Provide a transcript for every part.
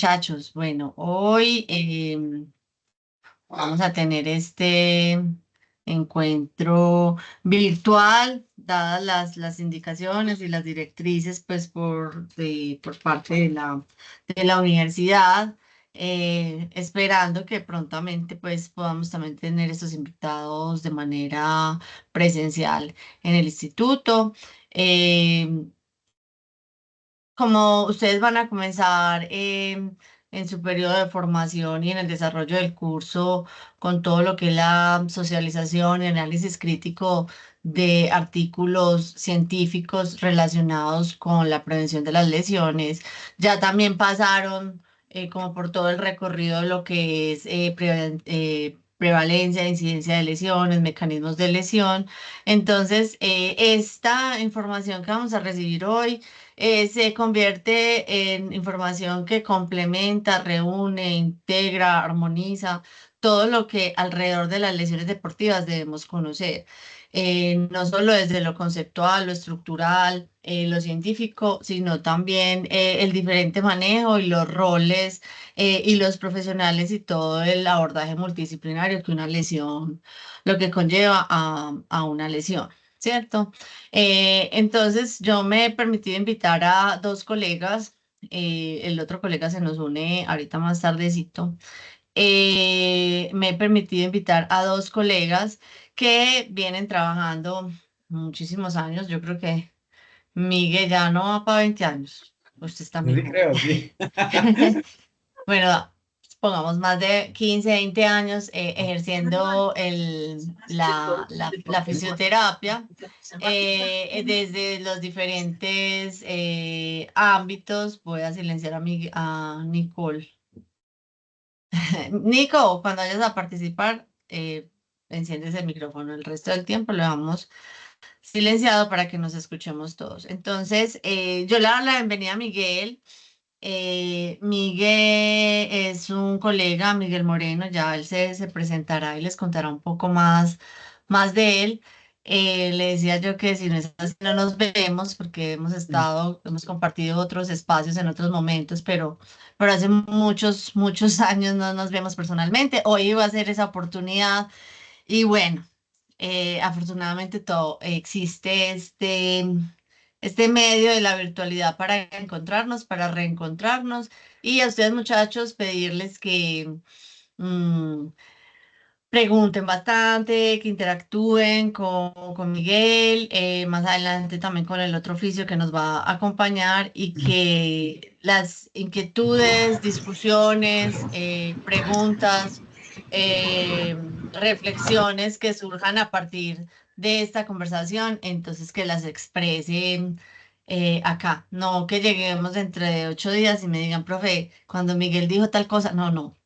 muchachos. Bueno, hoy vamos a tener este encuentro virtual, dadas las indicaciones y las directrices, pues, por parte de la universidad, esperando que prontamente, pues, podamos también tener estos invitados de manera presencial en el instituto. Eh, Como ustedes van a comenzar en su periodo de formación y en el desarrollo del curso con todo lo que es la socialización y análisis crítico de artículos científicos relacionados con la prevención de las lesiones, ya también pasaron como por todo el recorrido de lo que es prevalencia, incidencia de lesiones, mecanismos de lesión. Entonces, esta información que vamos a recibir hoy se convierte en información que complementa, reúne, integra, armoniza todo lo que alrededor de las lesiones deportivas debemos conocer. No solo desde lo conceptual, lo estructural, lo científico, sino también el diferente manejo y los roles y los profesionales y todo el abordaje multidisciplinario que una lesión, lo que conlleva a una lesión, ¿cierto? Entonces yo me he permitido invitar a dos colegas, el otro colega se nos une ahorita más tardecito. Me he permitido invitar a dos colegas que vienen trabajando muchísimos años. Yo creo que Miguel ya no va para 20 años. Usted está Yo muy sí joven. creo, sí. Bueno, pongamos más de 15, 20 años ejerciendo la fisioterapia desde los diferentes ámbitos. Voy a silenciar a Nicole. Nico, cuando vayas a participar, enciendes el micrófono. El resto del tiempo lo dejamos silenciado para que nos escuchemos todos. Entonces, yo le doy la bienvenida a Miguel. Miguel es un colega, Miguel Moreno, ya él se presentará y les contará un poco más de él. Le decía yo que si no es así, no nos vemos porque hemos compartido otros espacios en otros momentos, pero hace muchos años no nos vemos personalmente. Hoy va a ser esa oportunidad y bueno, afortunadamente todo existe este medio de la virtualidad para encontrarnos, para reencontrarnos y a ustedes muchachos pedirles que mm, pregunten bastante, que interactúen con Miguel, más adelante también con el otro oficio que nos va a acompañar y que las inquietudes, discusiones, preguntas, eh, reflexiones que surjan a partir de esta conversación, entonces que las expresen acá, no que lleguemos dentro de 8 días y me digan, profe, cuando Miguel dijo tal cosa, no, no,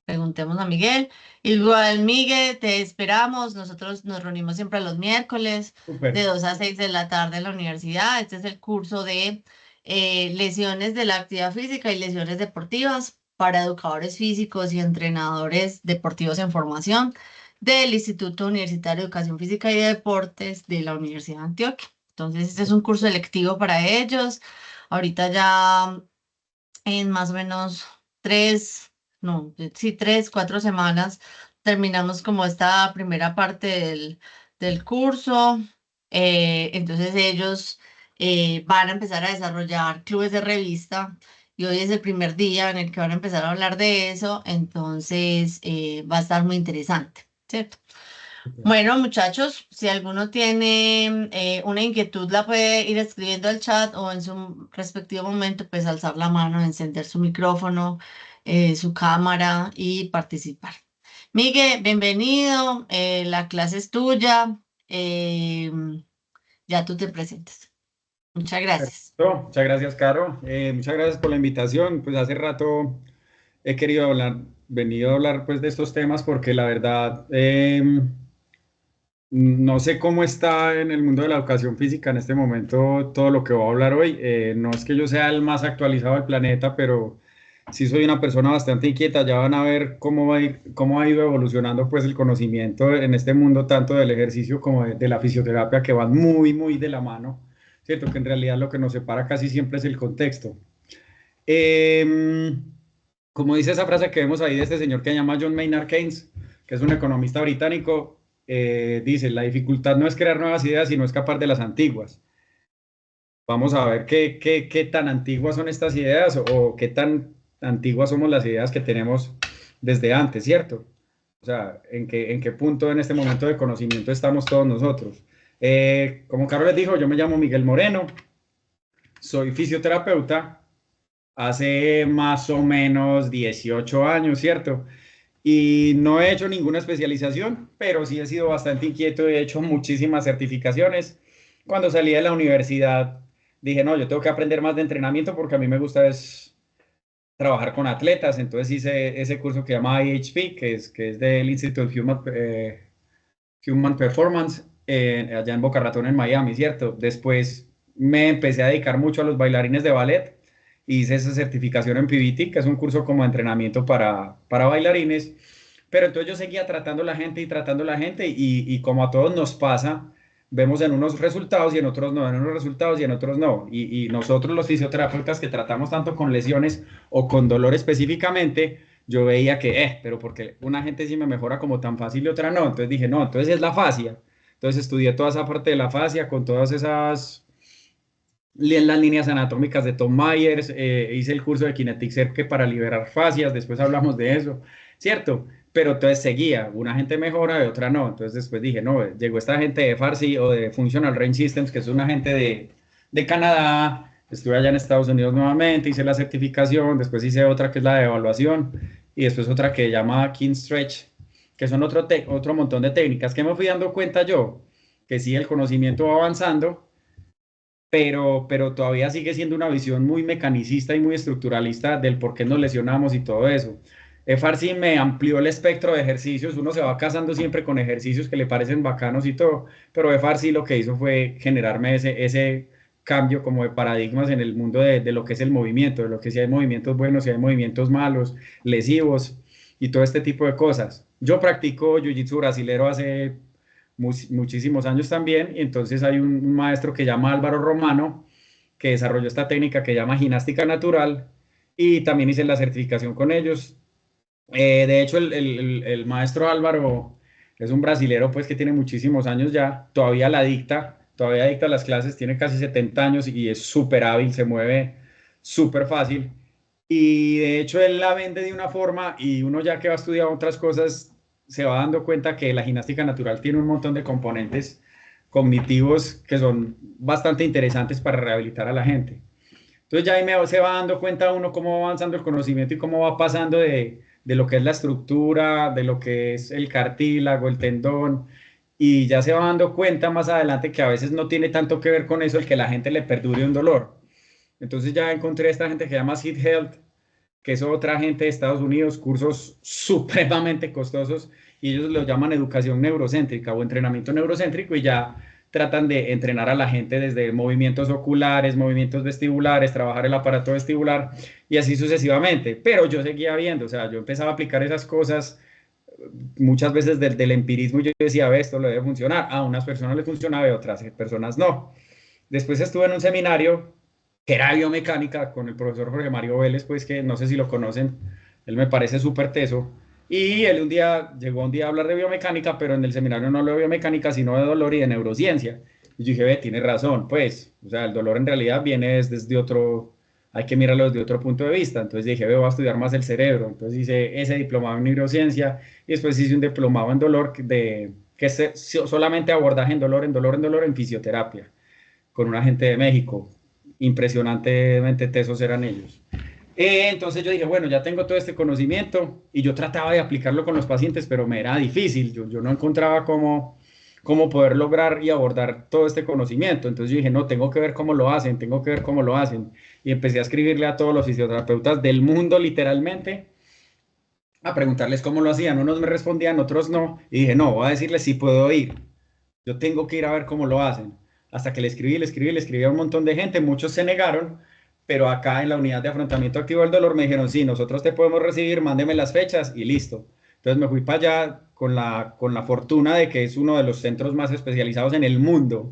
preguntemos a Miguel. Igual, Miguel, te esperamos. Nosotros nos reunimos siempre los miércoles de Súper. 2 a 6 de la tarde en la universidad. Este es el curso de lesiones de la actividad física y lesiones deportivas para educadores físicos y entrenadores deportivos en formación del Instituto Universitario de Educación Física y Deportes de la Universidad de Antioquia. Entonces, este es un curso electivo para ellos. Ahorita ya en más o menos tres, no, sí, 3, 4 semanas terminamos como esta primera parte del curso. Entonces ellos van a empezar a desarrollar clubes de revista y hoy es el primer día en el que van a empezar a hablar de eso, entonces va a estar muy interesante, ¿cierto? Súper. Bueno, muchachos, si alguno tiene una inquietud, la puede ir escribiendo al chat o en su respectivo momento, pues alzar la mano, encender su micrófono, su cámara y participar. Miguel, bienvenido. La clase es tuya. eh, ya tú te presentas. Muchas gracias. Perfecto. Muchas gracias, Caro. Muchas gracias por la invitación. Pues hace rato he querido hablar, venido a hablar pues de estos temas porque la verdad no sé cómo está en el mundo de la educación física en este momento todo lo que voy a hablar hoy. No es que yo sea el más actualizado del planeta, pero sí soy una persona bastante inquieta. Ya van a ver cómo cómo ha ido evolucionando pues el conocimiento en este mundo, tanto del ejercicio como de la fisioterapia, que van muy de la mano, ¿cierto? Que en realidad lo que nos separa casi siempre es el contexto. como dice esa frase que vemos ahí de este señor que se llama John Maynard Keynes, que es un economista británico, dice, la dificultad no es crear nuevas ideas, sino escapar de las antiguas. Vamos a ver qué tan antiguas son estas ideas o qué tan antiguas somos las ideas que tenemos desde antes, ¿cierto? O sea, en qué punto en este momento de conocimiento estamos todos nosotros. Como Carlos les dijo, yo me llamo Miguel Moreno, soy fisioterapeuta hace más o menos 18 años, ¿cierto? Y no he hecho ninguna especialización, pero sí he sido bastante inquieto y he hecho muchísimas certificaciones. Cuando salí de la universidad dije, no, yo tengo que aprender más de entrenamiento porque a mí me gusta es trabajar con atletas. Entonces hice ese curso que llama IHP, que es del Institute of Human Performance, allá en Boca Ratón, en Miami, ¿cierto? Después me empecé a dedicar mucho a los bailarines de ballet. Hice esa certificación en PBT, que es un curso como de entrenamiento para bailarines. Pero entonces yo seguía tratando la gente y tratando la gente y como a todos nos pasa, vemos en unos resultados y en otros no, en unos resultados y en otros no. Y nosotros los fisioterapeutas que tratamos tanto con lesiones o con dolor específicamente, yo veía que, pero porque una gente sí me mejora como tan fácil y otra no. Entonces dije, no, entonces es la fascia. Entonces estudié toda esa parte de la fascia con todas esas las líneas anatómicas de Tom Myers, hice el curso de Kinetic Circuit para liberar fascias, después hablamos de eso, ¿cierto? Pero entonces seguía, una gente mejora y otra no. Entonces después dije, no, llegó esta gente de Farsi o de Functional Range Systems, que es una gente de Canadá. Estuve allá en Estados Unidos nuevamente, hice la certificación, después hice otra que es la de evaluación y después otra que se llama King Stretch, que son otro montón de técnicas que me fui dando cuenta yo, que sí, el conocimiento va avanzando, pero todavía sigue siendo una visión muy mecanicista y muy estructuralista del por qué nos lesionamos y todo eso. Farsi me amplió el espectro de ejercicios, uno se va casando siempre con ejercicios que le parecen bacanos y todo, pero Farsi lo que hizo fue generarme ese cambio como de paradigmas en el mundo de lo que es el movimiento, de lo que si hay movimientos buenos, si hay movimientos malos, lesivos y todo este tipo de cosas. Yo practico Jiu-Jitsu brasilero hace muchísimos años también, y entonces hay un maestro que llama Álvaro Romano, que desarrolló esta técnica que llama gimnástica natural, y también hice la certificación con ellos. De hecho, el maestro Álvaro es un brasilero pues que tiene muchísimos años ya, todavía dicta las clases, tiene casi 70 años y es súper hábil, se mueve súper fácil. Y de hecho él la vende de una forma y uno ya que va a estudiar otras cosas se va dando cuenta que la gimnástica natural tiene un montón de componentes cognitivos que son bastante interesantes para rehabilitar a la gente. Entonces ya ahí se va dando cuenta uno cómo va avanzando el conocimiento y cómo va pasando de lo que es la estructura, de lo que es el cartílago, el tendón, y ya se va dando cuenta más adelante que a veces no tiene tanto que ver con eso el que la gente le perdure un dolor. Entonces ya encontré a esta gente que se llama Seed Health, que es otra gente de Estados Unidos, cursos supremamente costosos, y ellos lo llaman educación neurocéntrica o entrenamiento neurocéntrico, y ya tratan de entrenar a la gente desde movimientos oculares, movimientos vestibulares, trabajar el aparato vestibular y así sucesivamente. Pero yo seguía viendo, o sea, yo empezaba a aplicar esas cosas muchas veces del empirismo. Yo decía, ve, esto le debe funcionar, a unas personas les funcionaba y a otras personas no. Después estuve en un seminario que era biomecánica con el profesor Jorge Mario Vélez, pues que no sé si lo conocen, él me parece súper teso. Y él llegó un día a hablar de biomecánica, pero en el seminario no habló de biomecánica, sino de dolor y de neurociencia. Y yo dije, ve, tiene razón, pues, o sea, el dolor en realidad viene desde otro, hay que mirarlo desde otro punto de vista. Entonces dije, ve, voy a estudiar más el cerebro. Entonces hice ese diplomado en neurociencia y después hice un diplomado en dolor que es solamente abordaje en fisioterapia con una gente de México. Impresionantemente tesos eran ellos. Entonces yo dije, bueno, ya tengo todo este conocimiento y yo trataba de aplicarlo con los pacientes, pero me era difícil. Yo no encontraba cómo poder lograr y abordar todo este conocimiento. Entonces yo dije, no, tengo que ver cómo lo hacen, tengo que ver cómo lo hacen. Y empecé a escribirle a todos los fisioterapeutas del mundo, literalmente, a preguntarles cómo lo hacían. Unos me respondían, otros no. Y dije, no, voy a decirles si puedo ir. Yo tengo que ir a ver cómo lo hacen. Hasta que le escribí a un montón de gente, muchos se negaron, pero acá en la unidad de afrontamiento activo del dolor me dijeron, sí, nosotros te podemos recibir, mándeme las fechas y listo. Entonces me fui para allá con la fortuna de que es uno de los centros más especializados en el mundo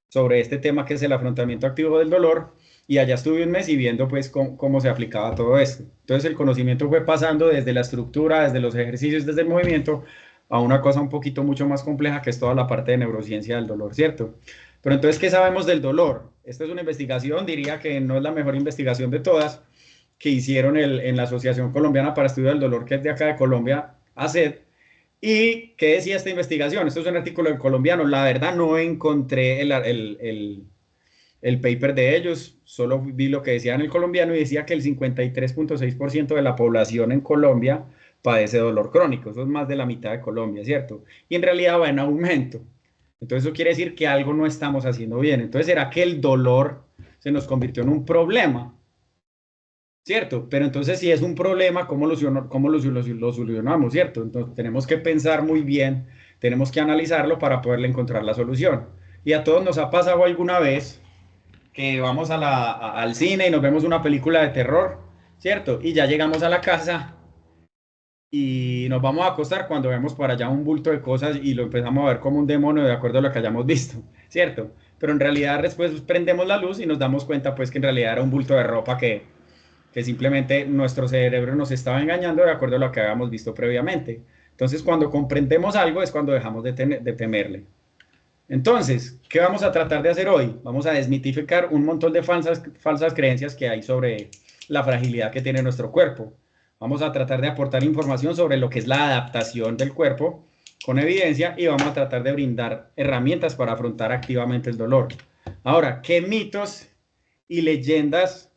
sobre este tema que es el afrontamiento activo del dolor. y allá estuve un mes y viendo pues cómo se aplicaba todo esto. Entonces el conocimiento fue pasando desde la estructura, desde los ejercicios, desde el movimiento, a una cosa un poquito mucho más compleja que es toda la parte de neurociencia del dolor, ¿cierto? Pero entonces, ¿qué sabemos del dolor? Esta es una investigación, diría que no es la mejor investigación de todas, que hicieron en la Asociación Colombiana para Estudio del Dolor, que es de acá de Colombia, ACED. ¿Y qué decía esta investigación? Esto es un artículo en colombiano. La verdad no encontré el paper de ellos, solo vi lo que decía en el colombiano y decía que el 53.6% de la población en Colombia padece dolor crónico. Eso es más de la mitad de Colombia, ¿cierto? Y en realidad va en aumento. Entonces eso quiere decir que algo no estamos haciendo bien. Entonces, ¿será que el dolor se nos convirtió en un problema? ¿Cierto? Pero entonces si es un problema, ¿cómo lo solucionamos? ¿Cierto? Entonces tenemos que pensar muy bien, tenemos que analizarlo para poderle encontrar la solución. Y a todos nos ha pasado alguna vez que vamos al cine y nos vemos una película de terror, ¿cierto? Y ya llegamos a la casa y nos vamos a acostar cuando vemos por allá un bulto de cosas y lo empezamos a ver como un demonio de acuerdo a lo que hayamos visto, ¿cierto? Pero en realidad después prendemos la luz y nos damos cuenta pues que en realidad era un bulto de ropa que simplemente nuestro cerebro nos estaba engañando de acuerdo a lo que habíamos visto previamente. Entonces, cuando comprendemos algo es cuando dejamos de temerle. Entonces, ¿qué vamos a tratar de hacer hoy? Vamos a desmitificar un montón de falsas creencias que hay sobre la fragilidad que tiene nuestro cuerpo. Vamos a tratar de aportar información sobre lo que es la adaptación del cuerpo con evidencia y vamos a tratar de brindar herramientas para afrontar activamente el dolor. Ahora, ¿qué mitos y leyendas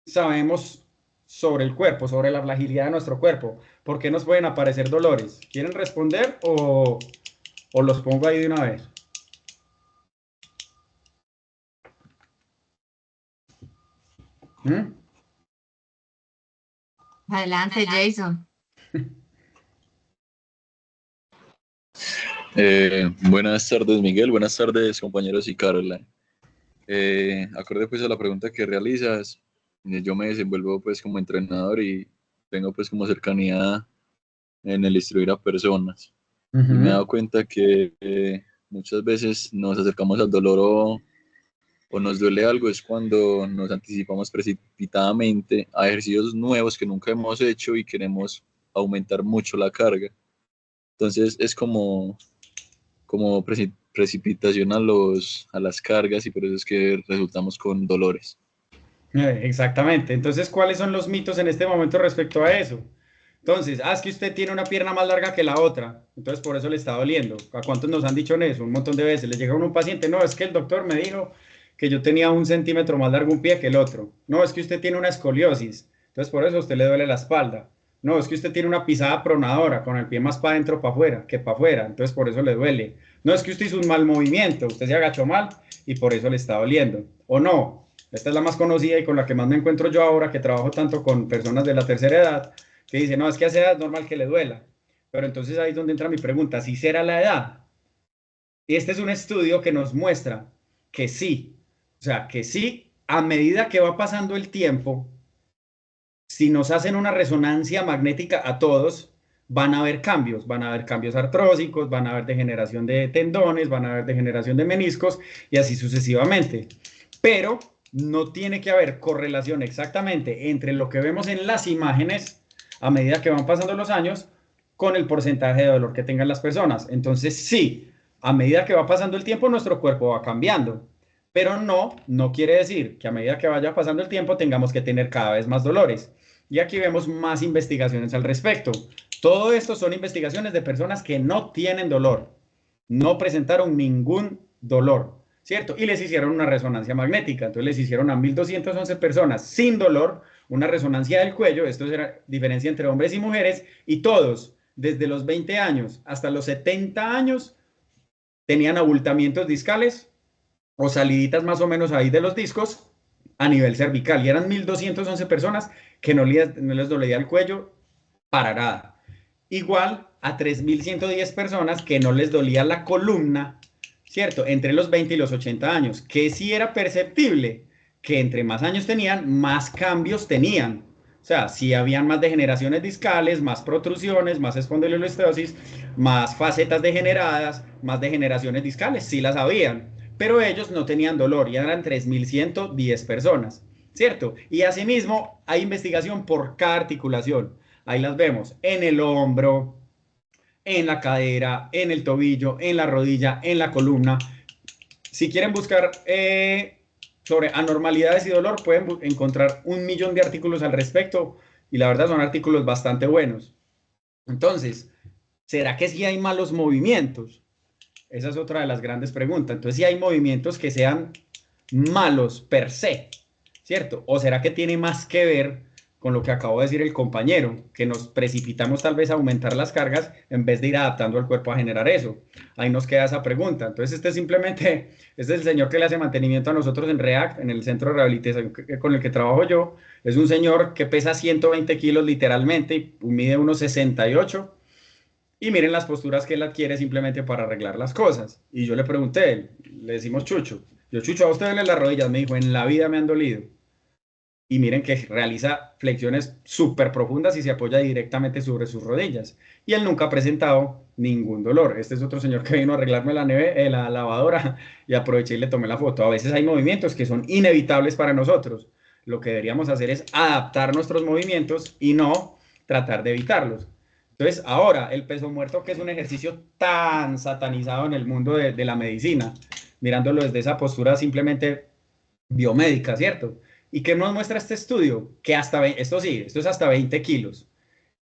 sabemos sobre el cuerpo, sobre la fragilidad de nuestro cuerpo? ¿Por qué nos pueden aparecer dolores? ¿Quieren responder o los pongo ahí de una vez? ¿Mm? Adelante, Jason. Buenas tardes, Miguel. Buenas tardes, compañeros y Caroline. Acorde pues a la pregunta que realizas, yo me desenvuelvo pues como entrenador y tengo pues como cercanía en el instruir a personas. Y me he dado cuenta que muchas veces nos acercamos al dolor o nos duele algo es cuando nos anticipamos precipitadamente a ejercicios nuevos que nunca hemos hecho y queremos aumentar mucho la carga. Entonces es como precipitación a las cargas y por eso es que resultamos con dolores. Exactamente. Entonces, ¿cuáles son los mitos en este momento respecto a eso? Entonces, es que usted tiene una pierna más larga que la otra, entonces por eso le está doliendo. ¿A cuántos nos han dicho en eso? Un montón de veces. Le llega a un paciente, no, es que el doctor me dijo que yo tenía 1 centímetro más largo un pie que el otro. No, es que usted tiene una escoliosis, entonces por eso a usted le duele la espalda. No, es que usted tiene una pisada pronadora, con el pie más para adentro para afuera que para afuera, entonces por eso le duele. No, es que usted hizo un mal movimiento, usted se agachó mal y por eso le está doliendo. O no, esta es la más conocida y con la que más me encuentro yo ahora, que trabajo tanto con personas de la tercera edad, que dicen, no, es que a esa edad es normal que le duela. Pero entonces ahí es donde entra mi pregunta, ¿si será la edad? Y este es un estudio que nos muestra que sí, o sea, que sí, a medida que va pasando el tiempo, si nos hacen una resonancia magnética a todos, van a haber cambios artrósicos, van a haber degeneración de tendones, van a haber degeneración de meniscos y así sucesivamente. Pero no tiene que haber correlación exactamente entre lo que vemos en las imágenes a medida que van pasando los años con el porcentaje de dolor que tengan las personas. Entonces, sí, a medida que va pasando el tiempo, nuestro cuerpo va cambiando. Pero no quiere decir que a medida que vaya pasando el tiempo tengamos que tener cada vez más dolores. Y aquí vemos más investigaciones al respecto. Todo esto son investigaciones de personas que no tienen dolor, no presentaron ningún dolor, ¿cierto? Y les hicieron una resonancia magnética. Entonces les hicieron a 1.211 personas sin dolor una resonancia del cuello. Esto es la diferencia entre hombres y mujeres. Y todos, desde los 20 años hasta los 70 años, tenían abultamientos discales o saliditas más o menos ahí de los discos a nivel cervical. Y eran 1.211 personas que no les dolía el cuello para nada. Igual a 3.110 personas que no les dolía la columna, ¿cierto? Entre los 20 y los 80 años, que sí era perceptible que entre más años tenían, más cambios tenían. O sea, sí habían más degeneraciones discales, más protrusiones, más espondilolistrosis, más facetas degeneradas, más degeneraciones discales, sí las habían. pero ellos no tenían dolor y eran 3.110 personas, ¿cierto? Y asimismo hay investigación por cada articulación. Ahí las vemos en el hombro, en la cadera, en el tobillo, en la rodilla, en la columna. Si quieren buscar sobre anormalidades y dolor, pueden encontrar 1.000.000 de artículos al respecto y la verdad son artículos bastante buenos. Entonces, ¿será que sí hay malos movimientos? Esa es otra de las grandes preguntas. Entonces, ¿sí hay movimientos que sean malos per se? ¿Cierto? ¿O será que tiene más que ver con lo que acabó de decir el compañero, que nos precipitamos tal vez a aumentar las cargas en vez de ir adaptando al cuerpo a generar eso? Ahí nos queda esa pregunta. Entonces, este es el señor que le hace mantenimiento a nosotros en REACT, en el centro de rehabilitación con el que trabajo yo. Es un señor que pesa 120 kilos literalmente y mide unos 68. Y miren las posturas que él adquiere simplemente para arreglar las cosas. Y yo le pregunté, le decimos Chucho. Yo, Chucho, ¿a usted duele las rodillas? Me dijo, en la vida me han dolido. Y miren que realiza flexiones súper profundas y se apoya directamente sobre sus rodillas. Y él nunca ha presentado ningún dolor. Este es otro señor que vino a arreglarme la lavadora y aproveché y le tomé la foto. A veces hay movimientos que son inevitables para nosotros. Lo que deberíamos hacer es adaptar nuestros movimientos y no tratar de evitarlos. Entonces, ahora, el peso muerto, que es un ejercicio tan satanizado en el mundo de la medicina, mirándolo desde esa postura simplemente biomédica, ¿cierto? ¿Y qué nos muestra este estudio? Que esto es hasta 20 kilos,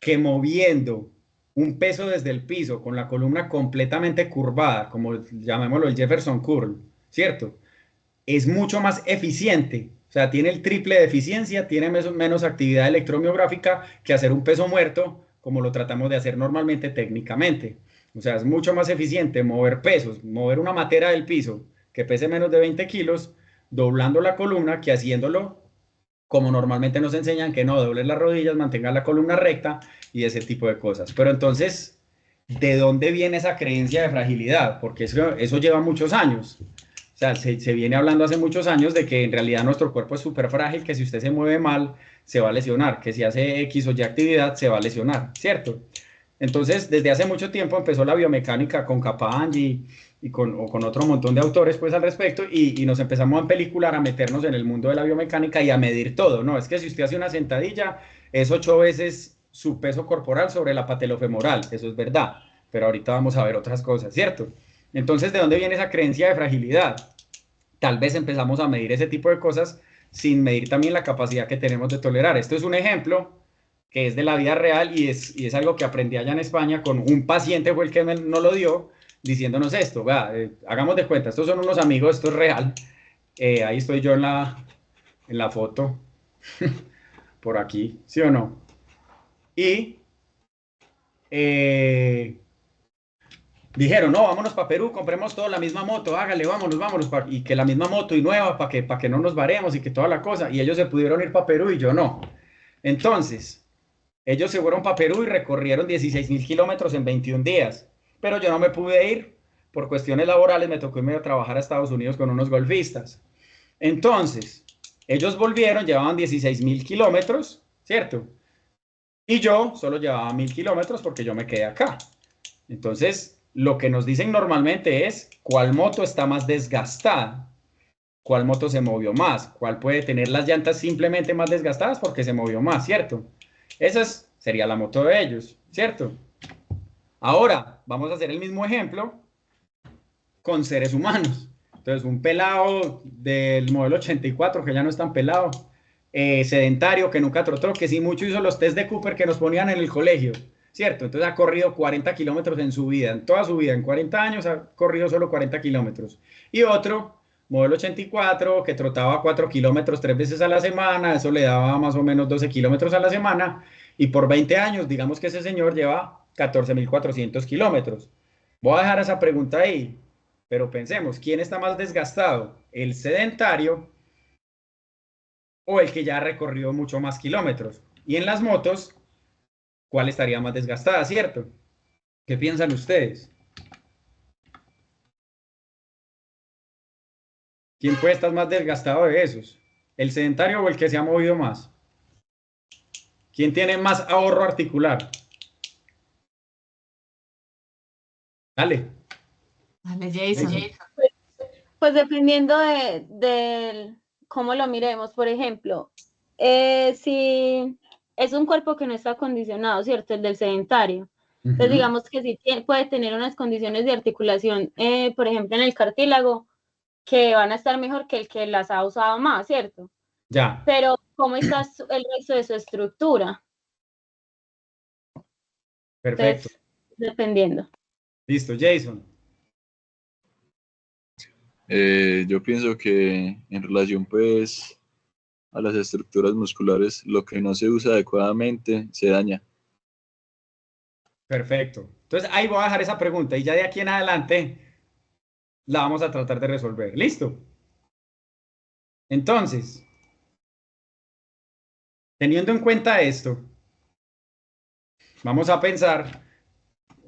que moviendo un peso desde el piso con la columna completamente curvada, como llamémoslo el Jefferson Curl, ¿cierto? Es mucho más eficiente, o sea, tiene el triple de eficiencia, tiene menos actividad electromiográfica que hacer un peso muerto, como lo tratamos de hacer normalmente técnicamente. O sea, es mucho más eficiente mover pesos, mover una matera del piso que pese menos de 20 kilos, doblando la columna, que haciéndolo como normalmente nos enseñan, que no, dobles las rodillas, mantenga la columna recta y ese tipo de cosas. Pero entonces, ¿de dónde viene esa creencia de fragilidad? Porque eso lleva muchos años. O sea, se viene hablando hace muchos años de que en realidad nuestro cuerpo es súper frágil, que si usted se mueve mal, se va a lesionar, que si hace X o Y actividad, se va a lesionar, ¿cierto? Entonces, desde hace mucho tiempo empezó la biomecánica con Capanggi y con otro montón de autores pues al respecto y nos empezamos a pelicular, a meternos en el mundo de la biomecánica y a medir todo, ¿no? Es que si usted hace una sentadilla, es 8 veces su peso corporal sobre la patelofemoral, eso es verdad, pero ahorita vamos a ver otras cosas, ¿cierto? Entonces, ¿de dónde viene esa creencia de fragilidad? Tal vez empezamos a medir ese tipo de cosas sin medir también la capacidad que tenemos de tolerar. Esto es un ejemplo que es de la vida real y es algo que aprendí allá en España con un paciente, fue el que nos lo dio, diciéndonos esto. Vea, hagamos de cuenta, estos son unos amigos, esto es real. Ahí estoy yo en la foto, por aquí, ¿sí o no? Y dijeron, no, vámonos para Perú, compremos toda la misma moto, hágale, vámonos, y que la misma moto y nueva para que no nos varemos y que toda la cosa. Y ellos se pudieron ir para Perú y yo no. Entonces, ellos se fueron para Perú y recorrieron 16.000 kilómetros en 21 días. Pero yo no me pude ir por cuestiones laborales, me tocó irme a trabajar a Estados Unidos con unos golfistas. Entonces, ellos volvieron, llevaban 16.000 kilómetros, ¿cierto? Y yo solo llevaba 1.000 kilómetros porque yo me quedé acá. Entonces, lo que nos dicen normalmente es cuál moto está más desgastada, cuál moto se movió más, cuál puede tener las llantas simplemente más desgastadas porque se movió más, ¿cierto? Esa sería la moto de ellos, ¿cierto? Ahora, vamos a hacer el mismo ejemplo con seres humanos. Entonces, un pelado del modelo 84, que ya no es tan pelado, sedentario, que nunca trotó, que sí mucho hizo los test de Cooper que nos ponían en el colegio, ¿cierto? Entonces ha corrido 40 kilómetros en su vida, en toda su vida, en 40 años ha corrido solo 40 kilómetros. Y otro, modelo 84, que trotaba 4 kilómetros 3 veces a la semana, eso le daba más o menos 12 kilómetros a la semana, y por 20 años, digamos que ese señor lleva 14.400 kilómetros. Voy a dejar esa pregunta ahí, pero pensemos, ¿quién está más desgastado? ¿El sedentario o el que ya ha recorrido mucho más kilómetros? Y en las motos, ¿cuál estaría más desgastada, cierto? ¿Qué piensan ustedes? ¿Quién puede estar más desgastado de esos? ¿El sedentario o el que se ha movido más? ¿Quién tiene más ahorro articular? Dale. Dale, Jason. Pues dependiendo de cómo lo miremos, por ejemplo, si es un cuerpo que no está acondicionado, ¿cierto? El del sedentario. Entonces, digamos que sí puede tener unas condiciones de articulación, por ejemplo, en el cartílago, que van a estar mejor que el que las ha usado más, ¿cierto? Ya. Pero, ¿cómo está el resto de su estructura? Perfecto. Entonces, dependiendo. Listo, Jason. Yo pienso que en relación pues a las estructuras musculares, lo que no se usa adecuadamente se daña. Perfecto. Entonces ahí voy a dejar esa pregunta y ya de aquí en adelante la vamos a tratar de resolver. ¿Listo? Entonces, teniendo en cuenta esto, vamos a pensar,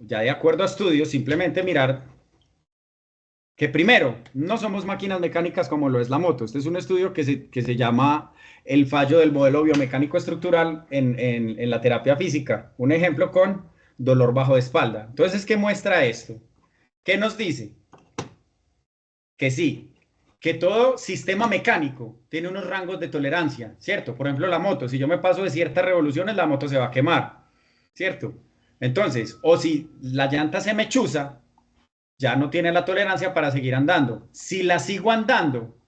ya de acuerdo a estudios, simplemente mirar que primero, no somos máquinas mecánicas como lo es la moto. Este es un estudio que se llama el fallo del modelo biomecánico estructural en la terapia física. Un ejemplo con dolor bajo de espalda. Entonces, ¿qué muestra esto? ¿Qué nos dice? Que sí, que todo sistema mecánico tiene unos rangos de tolerancia, ¿cierto? Por ejemplo, la moto, si yo me paso de ciertas revoluciones, la moto se va a quemar, ¿cierto? Entonces, o si la llanta se me chuza, ya no tiene la tolerancia para seguir andando. Si la sigo andando,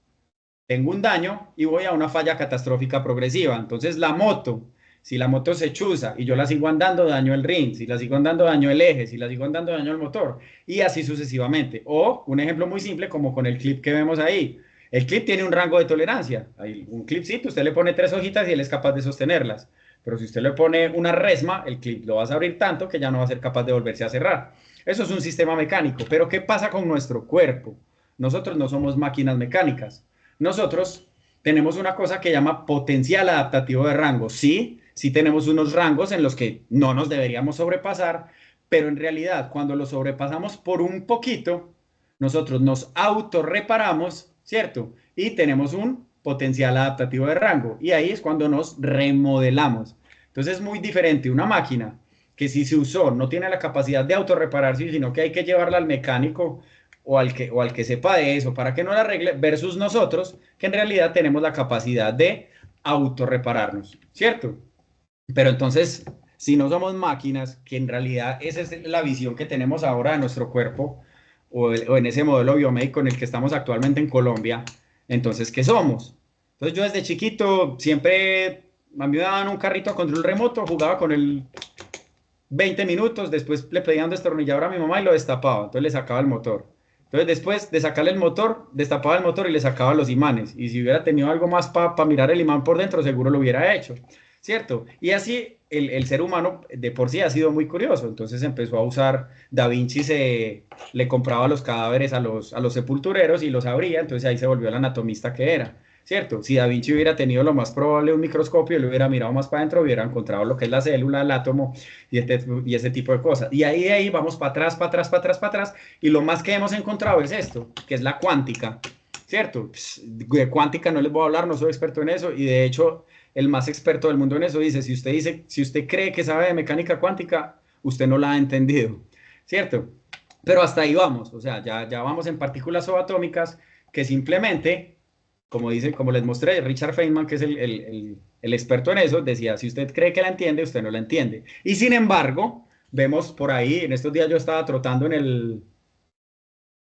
tengo un daño y voy a una falla catastrófica progresiva. Entonces, la moto, si la moto se chuza y yo la sigo andando, daño el ring, si la sigo andando, daño el eje, si la sigo andando, daño el motor, y así sucesivamente. O un ejemplo muy simple, como con el clip que vemos ahí. El clip tiene un rango de tolerancia. Hay un clipcito, usted le pone 3 hojitas y él es capaz de sostenerlas. Pero si usted le pone una resma, el clip lo va a abrir tanto que ya no va a ser capaz de volverse a cerrar. Eso es un sistema mecánico. Pero ¿qué pasa con nuestro cuerpo? Nosotros no somos máquinas mecánicas. Nosotros tenemos una cosa que llama potencial adaptativo de rango. Sí, sí tenemos unos rangos en los que no nos deberíamos sobrepasar, pero en realidad cuando lo sobrepasamos por un poquito, nosotros nos autorreparamos, ¿cierto? Y tenemos un potencial adaptativo de rango. Y ahí es cuando nos remodelamos. Entonces es muy diferente una máquina que si se usó no tiene la capacidad de autorrepararse, sino que hay que llevarla al mecánico o al que sepa de eso para que no la arregle, versus nosotros, que en realidad tenemos la capacidad de autorrepararnos, ¿cierto? Pero entonces, si no somos máquinas, que en realidad esa es la visión que tenemos ahora de nuestro cuerpo, o en ese modelo biomédico en el que estamos actualmente en Colombia, entonces, ¿qué somos? Entonces yo desde chiquito siempre, a mí me daban un carrito a control remoto, jugaba con el 20 minutos, después le pedía un destornillador a mi mamá y lo destapaba, entonces le sacaba el motor. Entonces después de sacarle el motor, destapaba el motor y le sacaba los imanes. Y si hubiera tenido algo más para mirar el imán por dentro, seguro lo hubiera hecho, ¿cierto? Y así el ser humano de por sí ha sido muy curioso. Entonces empezó a usar, Da Vinci le compraba los cadáveres a los sepultureros y los abría, entonces ahí se volvió el anatomista que era. ¿Cierto? Si Da Vinci hubiera tenido lo más probable un microscopio, le hubiera mirado más para adentro, hubiera encontrado lo que es la célula, el átomo y ese tipo de cosas. Y ahí de ahí vamos para atrás, para atrás, para atrás, para atrás. Y lo más que hemos encontrado es esto, que es la cuántica. ¿Cierto? De cuántica no les voy a hablar, no soy experto en eso. Y de hecho, el más experto del mundo en eso dice, si usted cree que sabe de mecánica cuántica, usted no la ha entendido. ¿Cierto? Pero hasta ahí vamos. O sea, ya vamos en partículas subatómicas que simplemente como dice, como les mostré, Richard Feynman, que es el experto en eso, decía, si usted cree que la entiende, usted no la entiende. Y sin embargo, vemos por ahí, en estos días yo estaba trotando en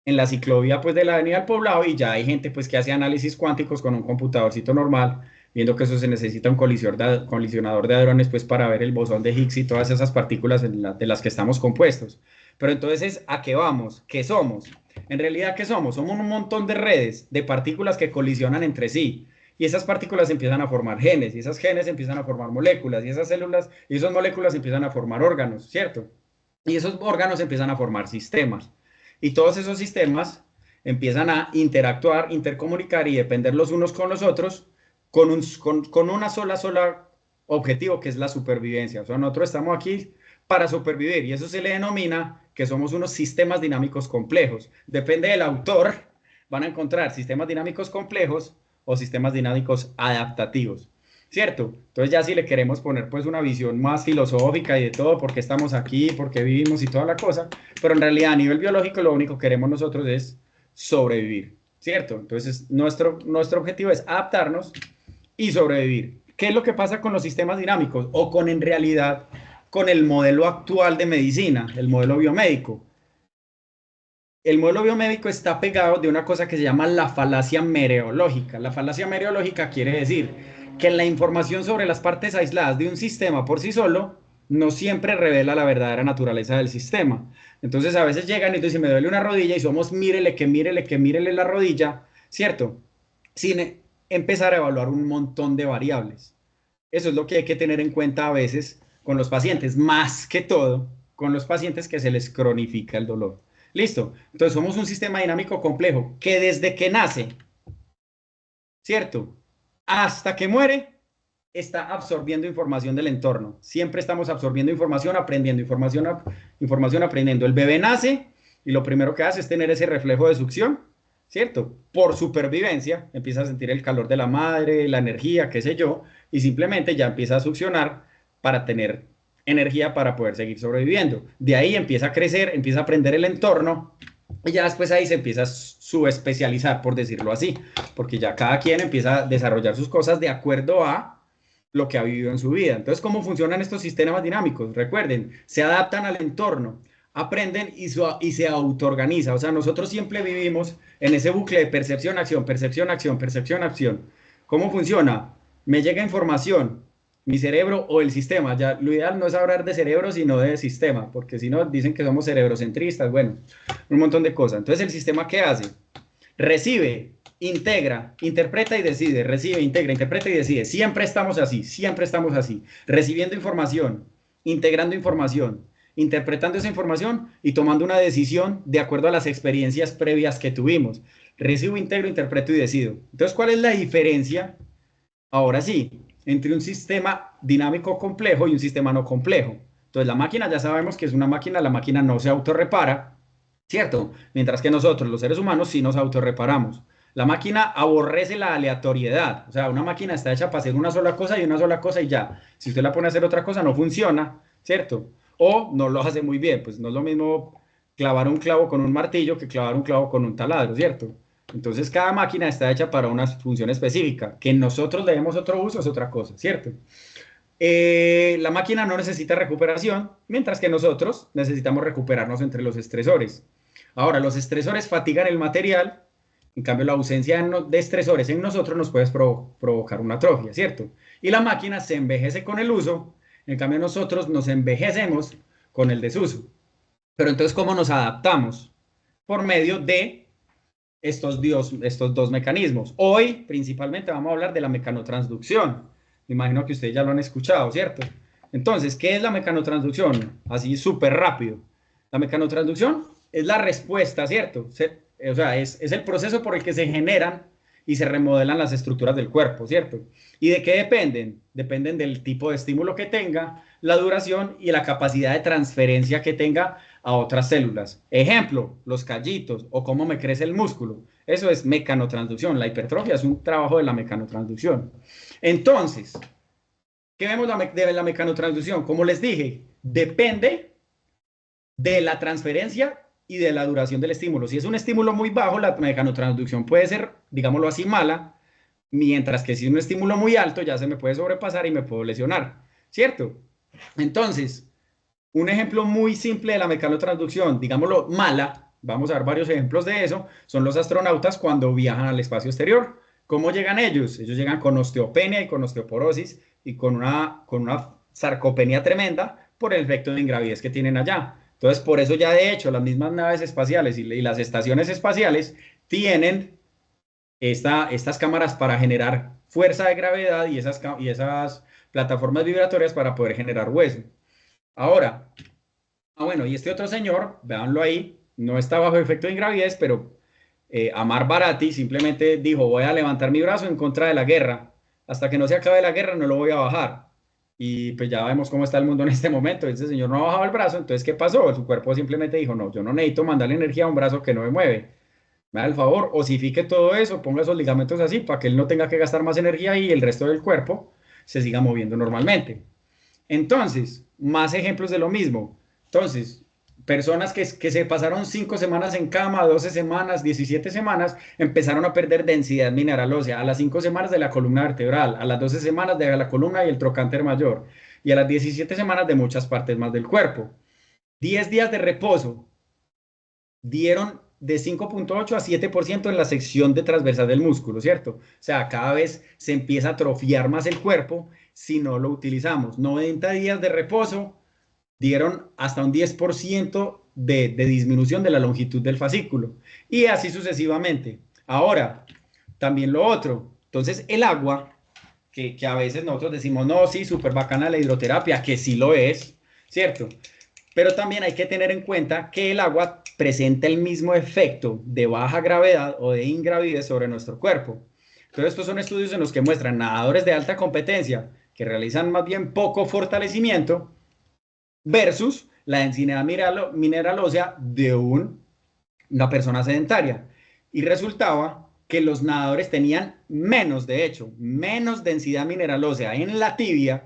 la ciclovía pues de la Avenida del Poblado y ya hay gente pues que hace análisis cuánticos con un computadorcito normal, viendo que eso se necesita un colisionador de hadrones pues para ver el bosón de Higgs y todas esas partículas de las que estamos compuestos. Pero entonces, ¿a qué vamos? ¿Qué somos? En realidad, ¿qué somos? Somos un montón de redes de partículas que colisionan entre sí. Y esas partículas empiezan a formar genes, y esas genes empiezan a formar moléculas, y esas células, y esas moléculas empiezan a formar órganos, ¿cierto? Y esos órganos empiezan a formar sistemas. Y todos esos sistemas empiezan a interactuar, intercomunicar y depender los unos con los otros con una sola objetivo, que es la supervivencia. O sea, nosotros estamos aquí para supervivir y eso se le denomina que somos unos sistemas dinámicos complejos. Depende del autor, van a encontrar sistemas dinámicos complejos o sistemas dinámicos adaptativos. ¿Cierto? Entonces ya si le queremos poner pues una visión más filosófica y de todo, por qué estamos aquí, por qué vivimos y toda la cosa, pero en realidad a nivel biológico lo único que queremos nosotros es sobrevivir. ¿cierto? Entonces, nuestro objetivo es adaptarnos y sobrevivir. ¿Qué es lo que pasa con los sistemas dinámicos o con, en realidad, con el modelo actual de medicina, el modelo biomédico? El modelo biomédico está pegado de una cosa que se llama la falacia mereológica. La falacia mereológica quiere decir que la información sobre las partes aisladas de un sistema por sí solo no siempre revela la verdadera naturaleza del sistema. Entonces a veces llegan y dicen, me duele una rodilla y somos mírele que mírele que mírele la rodilla, ¿cierto? Sin empezar a evaluar un montón de variables. Eso es lo que hay que tener en cuenta a veces con los pacientes, más que todo con los pacientes que se les cronifica el dolor. Listo. Entonces somos un sistema dinámico complejo que desde que nace, ¿cierto? Hasta que muere, está absorbiendo información del entorno. Siempre estamos absorbiendo información, aprendiendo información, aprendiendo. El bebé nace y lo primero que hace es tener ese reflejo de succión, ¿cierto? Por supervivencia, empieza a sentir el calor de la madre, la energía, qué sé yo, y simplemente ya empieza a succionar para tener energía para poder seguir sobreviviendo. De ahí empieza a crecer, empieza a aprender el entorno y ya después ahí se empieza a subespecializar, por decirlo así, porque ya cada quien empieza a desarrollar sus cosas de acuerdo a lo que ha vivido en su vida. Entonces, ¿cómo funcionan estos sistemas dinámicos? Recuerden, se adaptan al entorno, aprenden y se autoorganiza. O sea, nosotros siempre vivimos en ese bucle de percepción, acción, percepción, acción, percepción, acción. ¿Cómo funciona? Me llega información, mi cerebro o el sistema. Ya, lo ideal no es hablar de cerebro, sino de sistema, porque si no dicen que somos cerebrocentristas, bueno, un montón de cosas. Entonces, ¿el sistema qué hace? Recibe, integra, interpreta y decide, recibe, integra, interpreta y decide. Siempre estamos así, recibiendo información, integrando información, interpretando esa información y tomando una decisión de acuerdo a las experiencias previas que tuvimos. Recibo, integro, interpreto y decido. Entonces, ¿cuál es la diferencia? Ahora sí, entre un sistema dinámico complejo y un sistema no complejo. Entonces, la máquina ya sabemos que es una máquina, la máquina no se autorrepara, ¿cierto? Mientras que nosotros, los seres humanos, sí nos autorreparamos. La máquina aborrece la aleatoriedad, o sea, una máquina está hecha para hacer una sola cosa y una sola cosa y ya. Si usted la pone a hacer otra cosa, no funciona, ¿cierto? O no lo hace muy bien, pues no es lo mismo clavar un clavo con un martillo que clavar un clavo con un taladro, ¿cierto? Entonces, cada máquina está hecha para una función específica. Que nosotros le demos otro uso es otra cosa, ¿cierto? La máquina no necesita recuperación, mientras que nosotros necesitamos recuperarnos entre los estresores. Ahora, los estresores fatigan el material, en cambio la ausencia de estresores en nosotros nos puede provocar una atrofia, ¿cierto? Y la máquina se envejece con el uso, en cambio nosotros nos envejecemos con el desuso. Pero entonces, ¿cómo nos adaptamos? Por medio de estos dos mecanismos. Hoy, principalmente, vamos a hablar de la mecanotransducción. Me imagino que ustedes ya lo han escuchado, ¿cierto? Entonces, ¿qué es la mecanotransducción? Así súper rápido. La mecanotransducción es la respuesta, ¿cierto? O sea, es el proceso por el que se generan y se remodelan las estructuras del cuerpo, ¿cierto? ¿Y de qué dependen? Dependen del tipo de estímulo que tenga, la duración y la capacidad de transferencia que tenga a otras células. Ejemplo, los callitos o cómo me crece el músculo. Eso es mecanotransducción. La hipertrofia es un trabajo de la mecanotransducción. Entonces, ¿qué vemos de la mecanotransducción? Como les dije, depende de la transferencia y de la duración del estímulo. Si es un estímulo muy bajo, la mecanotransducción puede ser, digámoslo así, mala, mientras que si es un estímulo muy alto, ya se me puede sobrepasar y me puedo lesionar, ¿cierto? Entonces, un ejemplo muy simple de la mecanotransducción, digámoslo mala, vamos a ver varios ejemplos de eso, son los astronautas cuando viajan al espacio exterior. ¿Cómo llegan ellos? Ellos llegan con osteopenia y con osteoporosis y con una sarcopenia tremenda por el efecto de ingravidez que tienen allá. Entonces, por eso ya de hecho las mismas naves espaciales y las estaciones espaciales tienen estas cámaras para generar fuerza de gravedad y esas plataformas vibratorias para poder generar hueso. Ahora, bueno, y este otro señor, véanlo ahí, no está bajo efecto de ingravidez, pero Amar Barati simplemente dijo, voy a levantar mi brazo en contra de la guerra. Hasta que no se acabe la guerra no lo voy a bajar. Y pues ya vemos cómo está el mundo en este momento. Ese señor no ha bajado el brazo, entonces ¿qué pasó? Su cuerpo simplemente dijo, no, yo no necesito mandarle energía a un brazo que no me mueve. Me da el favor, osifique todo eso, ponga esos ligamentos así para que él no tenga que gastar más energía y el resto del cuerpo se siga moviendo normalmente. Entonces, más ejemplos de lo mismo. Entonces, personas que se pasaron 5 semanas en cama, 12 semanas, 17 semanas, empezaron a perder densidad mineral ósea. A las 5 semanas de la columna vertebral, a las 12 semanas de la columna y el trocánter mayor, y a las 17 semanas de muchas partes más del cuerpo. 10 días de reposo dieron de 5.8 a 7% en la sección de transversal del músculo, ¿cierto? O sea, cada vez se empieza a atrofiar más el cuerpo si no lo utilizamos. 90 días de reposo dieron hasta un 10% de disminución de la longitud del fascículo y así sucesivamente. Ahora, también lo otro. Entonces, el agua, que a veces nosotros decimos, no, sí, súper bacana la hidroterapia, que sí lo es, ¿cierto? Pero también hay que tener en cuenta que el agua presenta el mismo efecto de baja gravedad o de ingravidez sobre nuestro cuerpo. Entonces, estos son estudios en los que muestran nadadores de alta competencia que realizan más bien poco fortalecimiento versus la densidad mineral ósea de una persona sedentaria. Y resultaba que los nadadores tenían menos, de hecho, menos densidad mineral ósea en la tibia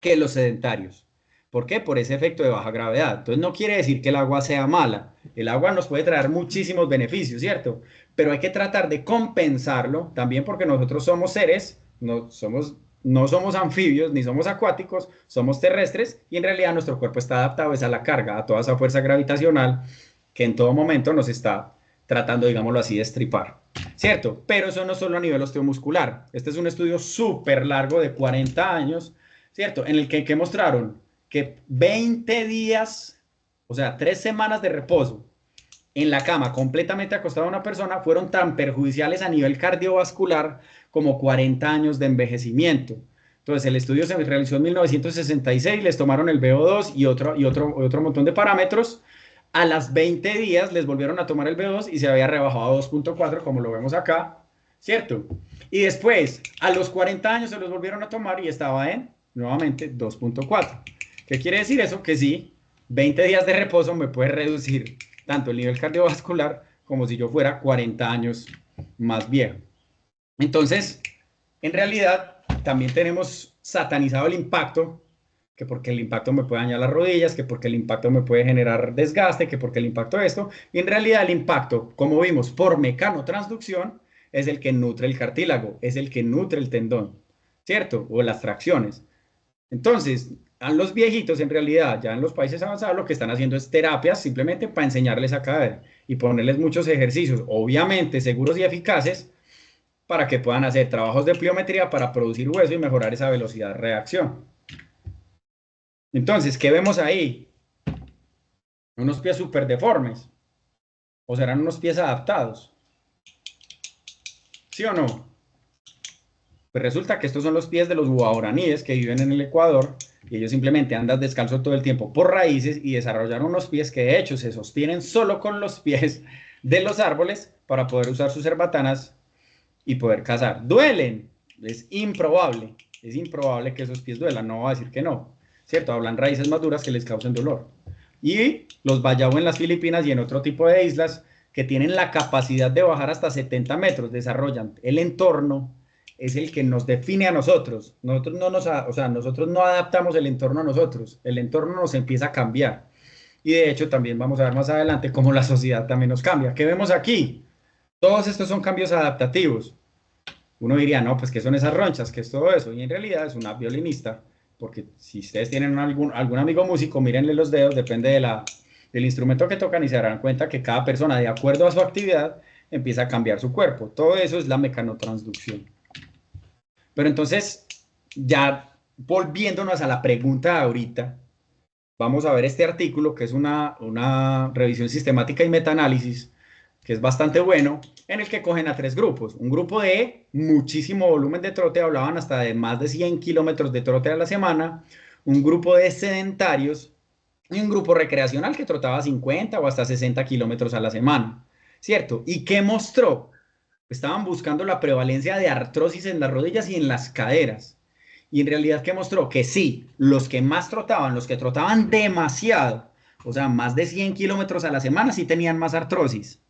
que los sedentarios. ¿Por qué? Por ese efecto de baja gravedad. Entonces no quiere decir que el agua sea mala. El agua nos puede traer muchísimos beneficios, ¿cierto? Pero hay que tratar de compensarlo también porque nosotros somos seres, no somos anfibios ni somos acuáticos, somos terrestres y en realidad nuestro cuerpo está adaptado a la carga, a toda esa fuerza gravitacional que en todo momento nos está tratando, digámoslo así, de estripar, ¿cierto? Pero eso no solo a nivel osteomuscular. Este es un estudio súper largo de 40 años, ¿cierto? En el que mostraron que 20 días, o sea, 3 semanas de reposo en la cama, completamente acostada a una persona, fueron tan perjudiciales a nivel cardiovascular como 40 años de envejecimiento. Entonces, el estudio se realizó en 1966, les tomaron el VO2 y otro montón de parámetros. A las 20 días les volvieron a tomar el VO2 y se había rebajado a 2.4, como lo vemos acá, ¿cierto? Y después, a los 40 años se los volvieron a tomar y estaba en, nuevamente, 2.4. ¿Qué quiere decir eso? Que sí, 20 días de reposo me puede reducir tanto el nivel cardiovascular como si yo fuera 40 años más viejo. Entonces, en realidad, también tenemos satanizado el impacto, que porque el impacto me puede dañar las rodillas, que porque el impacto me puede generar desgaste, que porque el impacto de esto, y en realidad el impacto, como vimos, por mecanotransducción, es el que nutre el cartílago, es el que nutre el tendón, ¿cierto? O las tracciones. Entonces, a los viejitos, en realidad, ya en los países avanzados, lo que están haciendo es terapias simplemente para enseñarles a caer y ponerles muchos ejercicios, obviamente seguros y eficaces, para que puedan hacer trabajos de pliometría para producir hueso y mejorar esa velocidad de reacción. Entonces, ¿qué vemos ahí? Unos pies súper deformes. ¿O serán unos pies adaptados? ¿Sí o no? Pues resulta que estos son los pies de los guaraníes que viven en el Ecuador y ellos simplemente andan descalzos todo el tiempo por raíces y desarrollaron unos pies que de hecho se sostienen solo con los pies de los árboles para poder usar sus cerbatanas y poder cazar. ¿Duelen? Es improbable que esos pies duelan, no voy a decir que no, ¿cierto? Hablan raíces más duras que les causen dolor. Y los Bayao en las Filipinas y en otro tipo de islas que tienen la capacidad de bajar hasta 70 metros, desarrollan el entorno, es el que nos define a nosotros. Nosotros no adaptamos el entorno a nosotros, el entorno nos empieza a cambiar. Y de hecho también vamos a ver más adelante cómo la sociedad también nos cambia. ¿Qué vemos aquí? Todos estos son cambios adaptativos. Uno diría, no, pues ¿qué son esas ronchas? ¿Qué es todo eso? Y en realidad es una violinista, porque si ustedes tienen algún amigo músico, mírenle los dedos, depende del instrumento que tocan y se darán cuenta que cada persona, de acuerdo a su actividad, empieza a cambiar su cuerpo. Todo eso es la mecanotransducción. Pero entonces, ya volviéndonos a la pregunta de ahorita, vamos a ver este artículo que es una revisión sistemática y metaanálisis, que es bastante bueno, en el que cogen a 3 grupos. Un grupo de muchísimo volumen de trote, hablaban hasta de más de 100 kilómetros de trote a la semana, un grupo de sedentarios y un grupo recreacional que trotaba 50 o hasta 60 kilómetros a la semana, ¿cierto? ¿Y qué mostró? Estaban buscando la prevalencia de artrosis en las rodillas y en las caderas. Y en realidad, ¿qué mostró? Que sí, los que más trotaban, los que trotaban demasiado, o sea, más de 100 kilómetros a la semana, sí tenían más artrosis.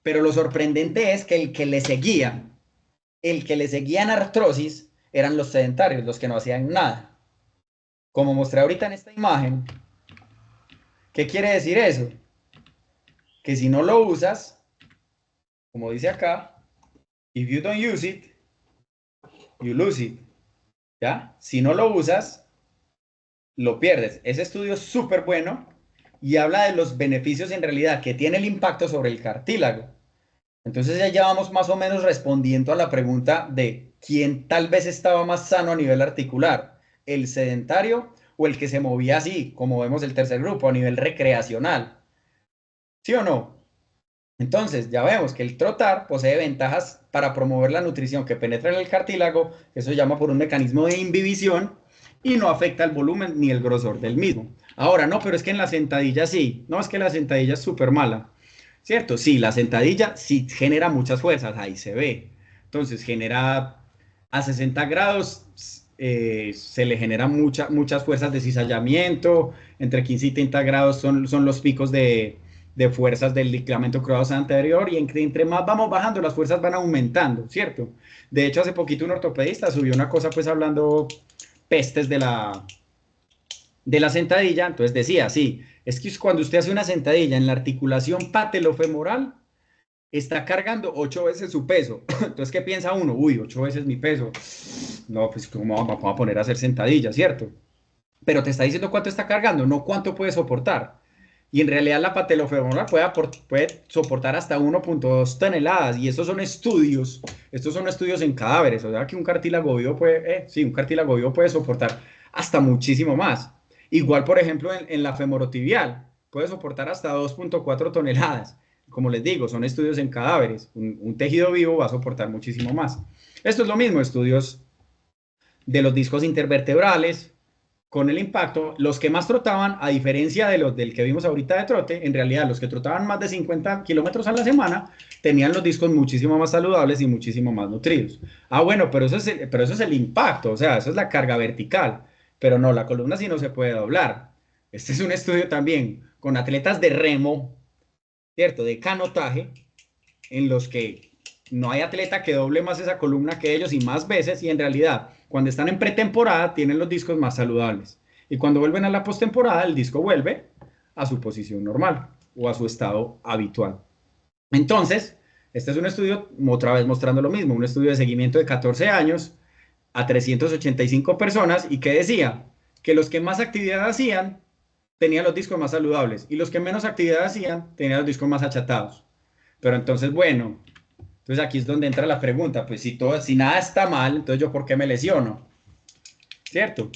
Pero lo sorprendente es que el que le seguía en artrosis, eran los sedentarios, los que no hacían nada. Como mostré ahorita en esta imagen, ¿Qué quiere decir eso? Que si no lo usas, como dice acá, if you don't use it, you lose it. ¿Ya? Si no lo usas, lo pierdes. Ese estudio es súper bueno y habla de los beneficios en realidad que tiene el impacto sobre el cartílago. Entonces ya vamos más o menos respondiendo a la pregunta de quién tal vez estaba más sano a nivel articular, el sedentario o el que se movía así, como vemos el tercer grupo, a nivel recreacional. ¿Sí o no? Entonces, ya vemos que el trotar posee ventajas para promover la nutrición que penetra en el cartílago, eso se llama por un mecanismo de inhibición, y no afecta el volumen ni el grosor del mismo. Ahora, no, pero es que en la sentadilla sí. No, es que la sentadilla es súper mala. ¿Cierto? Sí, la sentadilla sí genera muchas fuerzas, ahí se ve. Entonces, genera a 60 grados, se le generan muchas fuerzas de cizallamiento, entre 15 y 30 grados son los picos de fuerzas del ligamento cruzado anterior y entre más vamos bajando las fuerzas van aumentando, ¿cierto? De hecho, hace poquito un ortopedista subió una cosa pues hablando pestes de la sentadilla, entonces decía, sí, es que cuando usted hace una sentadilla en la articulación patelofemoral, está cargando 8 veces su peso. Entonces, ¿qué piensa uno? Uy, 8 veces mi peso. No, pues ¿cómo vamos a poner a hacer sentadilla, cierto? Pero te está diciendo cuánto está cargando, no cuánto puede soportar. Y en realidad la patelofemoral puede soportar hasta 1.2 toneladas. Y estos son estudios en cadáveres. O sea que un cartílago vivo un cartílago vivo puede soportar hasta muchísimo más. Igual, por ejemplo, en la femorotibial, puede soportar hasta 2.4 toneladas. Como les digo, son estudios en cadáveres. Un tejido vivo va a soportar muchísimo más. Esto es lo mismo, estudios de los discos intervertebrales, con el impacto, los que más trotaban, a diferencia de los del que vimos ahorita de trote, en realidad los que trotaban más de 50 kilómetros a la semana, tenían los discos muchísimo más saludables y muchísimo más nutridos. Ah, bueno, pero eso es el impacto, o sea, eso es la carga vertical, pero no, la columna sí no se puede doblar. Este es un estudio también con atletas de remo, ¿cierto? De canotaje, en los que no hay atleta que doble más esa columna que ellos y más veces, y en realidad cuando están en pretemporada tienen los discos más saludables, y cuando vuelven a la postemporada el disco vuelve a su posición normal o a su estado habitual. Entonces, este es un estudio, otra vez mostrando lo mismo, un estudio de seguimiento de 14 años a 385 personas, y que decía que los que más actividad hacían tenían los discos más saludables y los que menos actividad hacían tenían los discos más achatados. Pero entonces, bueno, entonces aquí es donde entra la pregunta, pues si nada está mal, entonces yo ¿por qué me lesiono? ¿Cierto?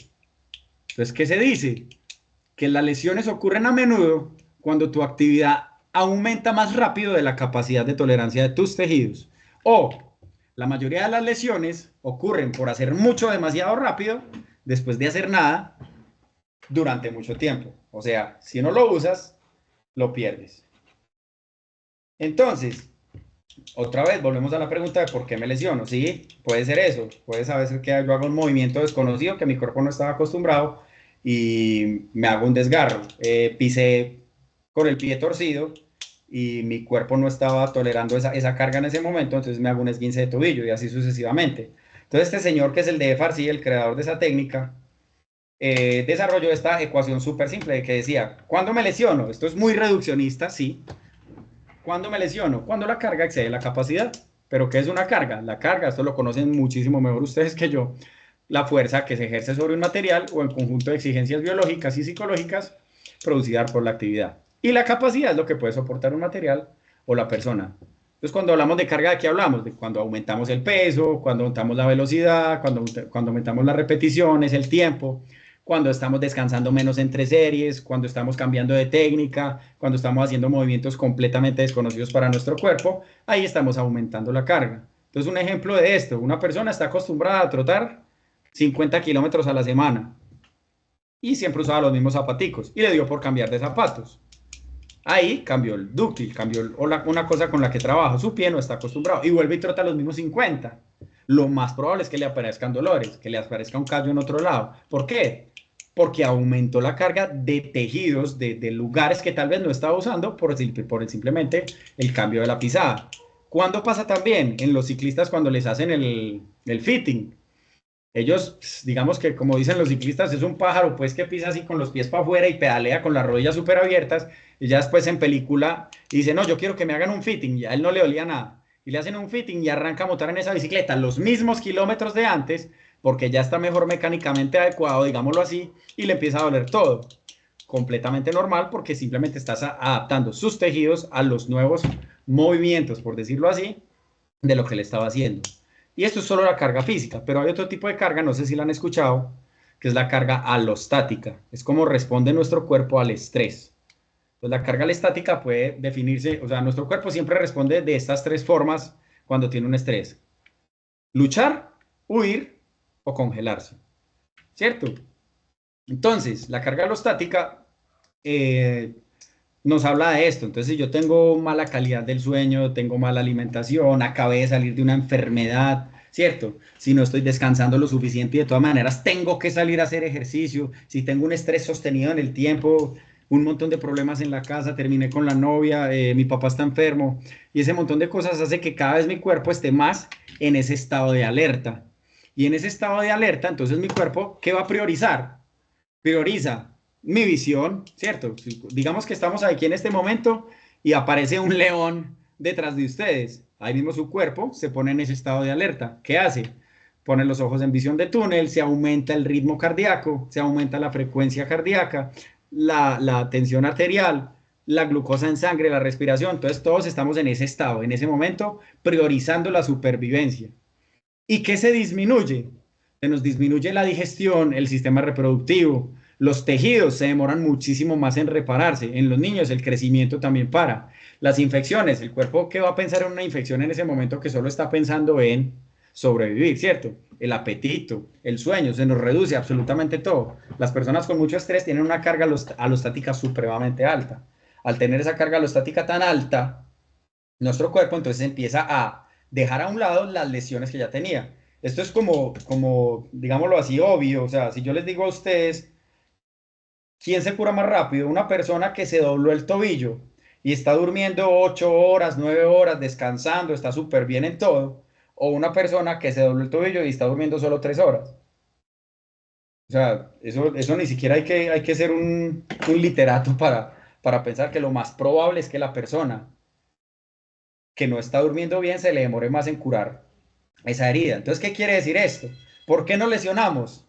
Entonces, ¿qué se dice? Que las lesiones ocurren a menudo cuando tu actividad aumenta más rápido de la capacidad de tolerancia de tus tejidos. O la mayoría de las lesiones ocurren por hacer mucho demasiado rápido después de hacer nada durante mucho tiempo. O sea, si no lo usas, lo pierdes. Entonces, otra vez, volvemos a la pregunta de por qué me lesiono. Sí, puede ser eso. Puede ser que yo haga un movimiento desconocido que mi cuerpo no estaba acostumbrado y me hago un desgarro. Pisé con el pie torcido y mi cuerpo no estaba tolerando esa carga en ese momento, entonces me hago un esguince de tobillo y así sucesivamente. Entonces este señor, que es el de Farsi, el creador de esa técnica, desarrolló esta ecuación súper simple que decía, ¿cuándo me lesiono? Esto es muy reduccionista, sí. ¿Cuándo me lesiono? Cuando la carga excede la capacidad. ¿Pero qué es una carga? La carga, esto lo conocen muchísimo mejor ustedes que yo, la fuerza que se ejerce sobre un material o el conjunto de exigencias biológicas y psicológicas producidas por la actividad. Y la capacidad es lo que puede soportar un material o la persona. Entonces, cuando hablamos de carga, ¿de qué hablamos? De cuando aumentamos el peso, cuando aumentamos la velocidad, cuando aumentamos las repeticiones, el tiempo, cuando estamos descansando menos entre series, cuando estamos cambiando de técnica, cuando estamos haciendo movimientos completamente desconocidos para nuestro cuerpo, ahí estamos aumentando la carga. Entonces, un ejemplo de esto, una persona está acostumbrada a trotar 50 kilómetros a la semana y siempre usaba los mismos zapaticos y le dio por cambiar de zapatos. Ahí cambió el dúctil, una cosa con la que trabaja, su pie no está acostumbrado y vuelve y trota los mismos 50. Lo más probable es que le aparezcan dolores, que le aparezca un callo en otro lado. ¿Por qué? Porque aumentó la carga de tejidos, de lugares que tal vez no estaba usando simplemente el cambio de la pisada. ¿Cuándo pasa también? En los ciclistas cuando les hacen el fitting. Ellos, digamos que como dicen los ciclistas, es un pájaro pues que pisa así con los pies para afuera y pedalea con las rodillas súper abiertas y ya después en película dice, no, yo quiero que me hagan un fitting, y a él no le olía nada. Y le hacen un fitting y arranca a montar en esa bicicleta los mismos kilómetros de antes porque ya está mejor mecánicamente adecuado, digámoslo así, y le empieza a doler todo. Completamente normal porque simplemente estás adaptando sus tejidos a los nuevos movimientos, por decirlo así, de lo que le estaba haciendo. Y esto es solo la carga física, pero hay otro tipo de carga, no sé si la han escuchado, que es la carga alostática. Es como responde nuestro cuerpo al estrés. Pues la carga alostática puede definirse, o sea, nuestro cuerpo siempre responde de estas tres formas cuando tiene un estrés. Luchar, huir o congelarse. ¿Cierto? Entonces, la carga alostática nos habla de esto. Entonces, si yo tengo mala calidad del sueño, tengo mala alimentación, acabé de salir de una enfermedad, ¿cierto? Si no estoy descansando lo suficiente y de todas maneras tengo que salir a hacer ejercicio, si tengo un estrés sostenido en el tiempo, un montón de problemas en la casa, terminé con la novia, mi papá está enfermo, y ese montón de cosas hace que cada vez mi cuerpo esté más en ese estado de alerta. Y en ese estado de alerta, entonces mi cuerpo, ¿qué va a priorizar? Prioriza mi visión, ¿cierto? Digamos que estamos aquí en este momento y aparece un león detrás de ustedes. Ahí mismo su cuerpo se pone en ese estado de alerta. ¿Qué hace? Pone los ojos en visión de túnel, se aumenta el ritmo cardíaco, se aumenta la frecuencia cardíaca, la tensión arterial, la glucosa en sangre, la respiración. Entonces todos estamos en ese estado, en ese momento, priorizando la supervivencia. ¿Y qué se disminuye? Se nos disminuye la digestión, el sistema reproductivo, los tejidos se demoran muchísimo más en repararse. En los niños el crecimiento también para. Las infecciones, el cuerpo que va a pensar en una infección en ese momento que solo está pensando en sobrevivir, ¿cierto? El apetito, el sueño, se nos reduce absolutamente todo. Las personas con mucho estrés tienen una carga alostática supremamente alta. Al tener esa carga alostática tan alta, nuestro cuerpo entonces empieza a dejar a un lado las lesiones que ya tenía. Esto es como, digámoslo así, obvio. O sea, si yo les digo a ustedes, ¿quién se cura más rápido? Una persona que se dobló el tobillo y está durmiendo 8 horas, 9 horas, descansando, está súper bien en todo, o una persona que se dobló el tobillo y está durmiendo solo 3 horas. O sea, eso ni siquiera hay que ser un literato para pensar que lo más probable es que la persona que no está durmiendo bien se le demore más en curar esa herida. Entonces, ¿qué quiere decir esto? ¿Por qué no lesionamos?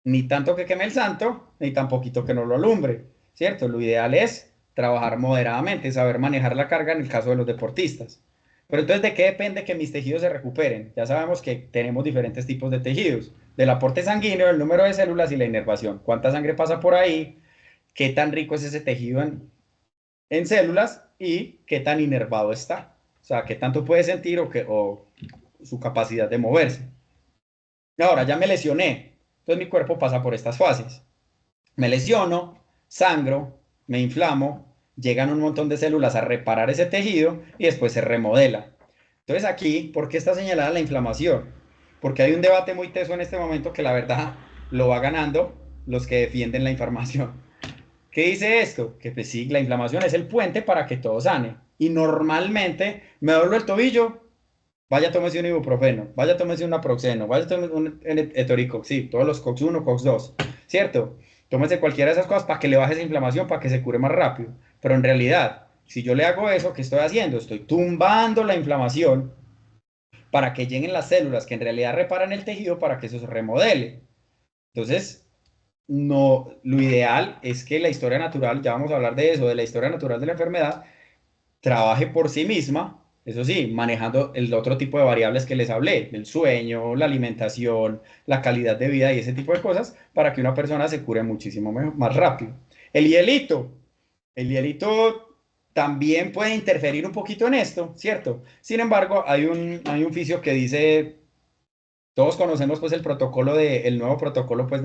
Ni tanto que queme el santo, ni tan poquito que no lo alumbre, ¿cierto? Lo ideal es trabajar moderadamente, saber manejar la carga en el caso de los deportistas. Pero entonces, ¿de qué depende que mis tejidos se recuperen? Ya sabemos que tenemos diferentes tipos de tejidos. Del aporte sanguíneo, el número de células y la inervación. ¿Cuánta sangre pasa por ahí? ¿Qué tan rico es ese tejido en células? ¿Y qué tan inervado está? O sea, ¿qué tanto puede sentir o su capacidad de moverse? Ahora, ya me lesioné. Entonces mi cuerpo pasa por estas fases. Me lesiono, sangro, me inflamo, llegan un montón de células a reparar ese tejido y después se remodela. Entonces aquí, ¿por qué está señalada la inflamación? Porque hay un debate muy teso en este momento que la verdad lo va ganando los que defienden la inflamación. ¿Qué dice esto? Que pues sí, la inflamación es el puente para que todo sane. Y normalmente me doblo el tobillo, vaya tómese un ibuprofeno, vaya tómese un naproxeno, vaya tómese un etoricox, sí, todos los COX 1, COX 2, ¿cierto? Tómese cualquiera de esas cosas para que le baje esa inflamación, para que se cure más rápido. Pero en realidad, si yo le hago eso, ¿qué estoy haciendo? Estoy tumbando la inflamación para que lleguen las células que en realidad reparan el tejido para que eso se remodele. Entonces, no, lo ideal es que la historia natural, ya vamos a hablar de eso, de la historia natural de la enfermedad, trabaje por sí misma, eso sí, manejando el otro tipo de variables que les hablé, el sueño, la alimentación, la calidad de vida y ese tipo de cosas, para que una persona se cure muchísimo más rápido. El hielito también puede interferir un poquito en esto, ¿cierto? Sin embargo, hay un fisio que dice, todos conocemos pues el protocolo el nuevo protocolo pues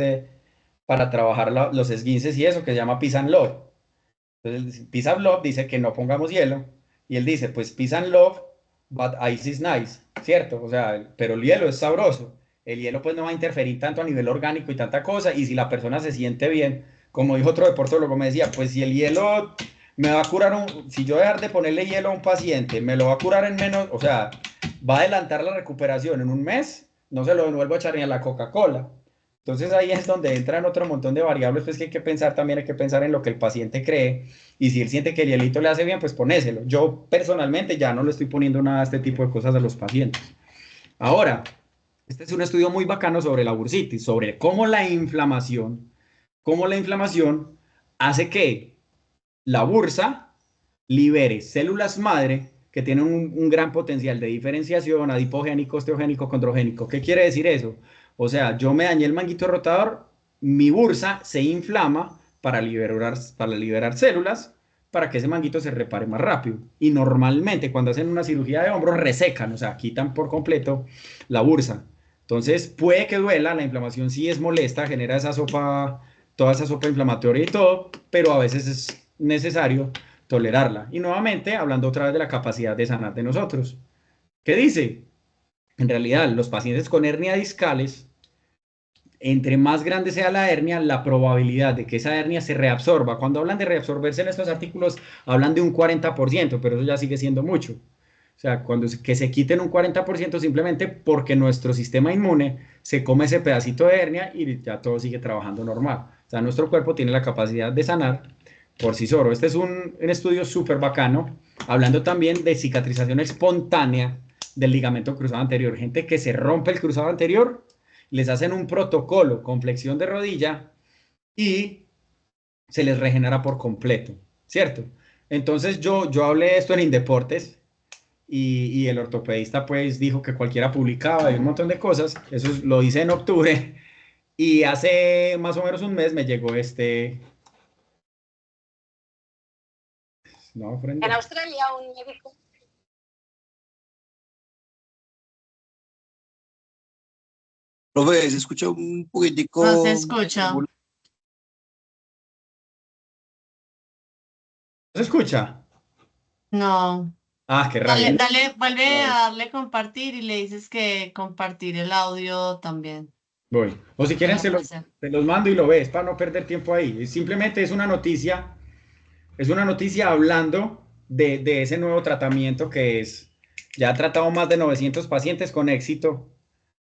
para trabajar los esguinces y eso, que se llama Peace and Love. Entonces, Peace and Love dice que no pongamos hielo, y él dice, pues Peace and Love, but ice is nice, ¿cierto? O sea, pero el hielo es sabroso. El hielo pues no va a interferir tanto a nivel orgánico y tanta cosa, y si la persona se siente bien, como dijo otro deportólogo, me decía, pues si el hielo me va a curar, si yo dejar de ponerle hielo a un paciente, me lo va a curar en menos, o sea, va a adelantar la recuperación en un mes, no se lo vuelvo a echar ni a la Coca-Cola. Entonces ahí es donde entran otro montón de variables, pues que hay que pensar también, hay que pensar en lo que el paciente cree, y si él siente que el hielito le hace bien, pues ponéselo. Yo personalmente ya no le estoy poniendo nada de este tipo de cosas a los pacientes. Ahora, este es un estudio muy bacano sobre la bursitis, sobre cómo la inflamación hace que la bursa libere células madre que tienen un gran potencial de diferenciación adipogénico, osteogénico, condrogénico. ¿Qué quiere decir eso? O sea, yo me dañé el manguito rotador, mi bursa se inflama para liberar células para que ese manguito se repare más rápido. Y normalmente cuando hacen una cirugía de hombro resecan, o sea, quitan por completo la bursa. Entonces puede que duela, la inflamación sí es molesta, genera esa sopa, toda esa sopa inflamatoria y todo, pero a veces es necesario tolerarla. Y nuevamente, hablando otra vez de la capacidad de sanar de nosotros. ¿Qué dice? En realidad, los pacientes con hernia discales, entre más grande sea la hernia, la probabilidad de que esa hernia se reabsorba. Cuando hablan de reabsorberse en estos artículos, hablan de un 40%, pero eso ya sigue siendo mucho. O sea, que se quiten un 40% simplemente porque nuestro sistema inmune se come ese pedacito de hernia y ya todo sigue trabajando normal. O sea, nuestro cuerpo tiene la capacidad de sanar por sí solo. Este es un estudio súper bacano, hablando también de cicatrización espontánea del ligamento cruzado anterior. Gente que se rompe el cruzado anterior, les hacen un protocolo con flexión de rodilla y se les regenera por completo, ¿cierto? Entonces yo hablé esto en Indeportes y el ortopedista pues dijo que cualquiera publicaba y un montón de cosas. Eso lo hice en octubre y hace más o menos un mes me llegó este... No, En Australia un médico. Profe, se escucha un poquitico. No se escucha. ¿No se escucha? No. Ah, qué rabia. Vuelve a darle compartir y le dices que compartir el audio también. Voy. O si quieren No se puede ser. los mando y lo ves para no perder tiempo ahí. Simplemente es una noticia hablando de ese nuevo tratamiento que es, ya ha tratado más de 900 pacientes con éxito,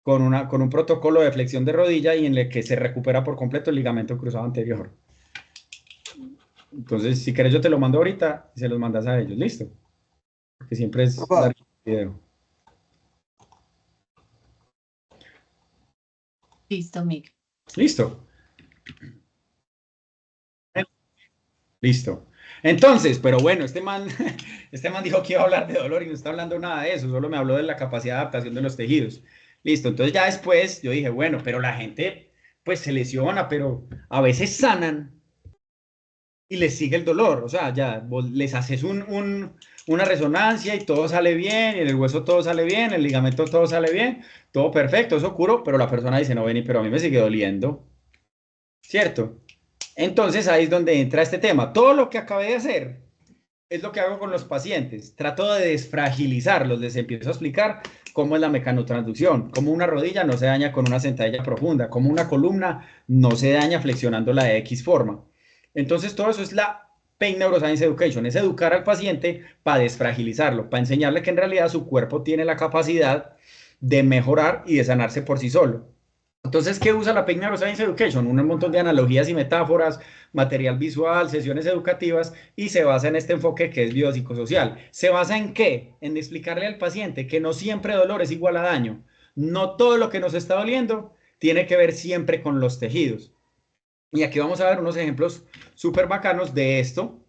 con un protocolo de flexión de rodilla y en el que se recupera por completo el ligamento cruzado anterior. Entonces, si quieres yo te lo mando ahorita y se los mandas a ellos, listo. Porque siempre es dar el video. Listo, Miguel. Listo. Listo. Entonces, pero bueno, este man dijo que iba a hablar de dolor y no está hablando nada de eso, solo me habló de la capacidad de adaptación de los tejidos. Listo, entonces ya después yo dije, bueno, pero la gente pues se lesiona, pero a veces sanan y les sigue el dolor, o sea, ya vos les haces una resonancia y todo sale bien, y en el hueso todo sale bien, el ligamento todo sale bien, todo perfecto, eso curo, pero la persona dice, no, vení, pero a mí me sigue doliendo, ¿cierto? Entonces ahí es donde entra este tema. Todo lo que acabé de hacer es lo que hago con los pacientes. Trato de desfragilizarlos, les empiezo a explicar cómo es la mecanotransducción, cómo una rodilla no se daña con una sentadilla profunda, cómo una columna no se daña flexionándola de X forma. Entonces todo eso es la Pain Neuroscience Education, es educar al paciente para desfragilizarlo, para enseñarle que en realidad su cuerpo tiene la capacidad de mejorar y de sanarse por sí solo. Entonces, ¿qué usa la Pain Neuroscience Education? Un montón de analogías y metáforas, material visual, sesiones educativas, y se basa en este enfoque que es biopsicosocial. ¿Se basa en qué? En explicarle al paciente que no siempre dolor es igual a daño. No todo lo que nos está doliendo tiene que ver siempre con los tejidos. Y aquí vamos a ver unos ejemplos súper bacanos de esto.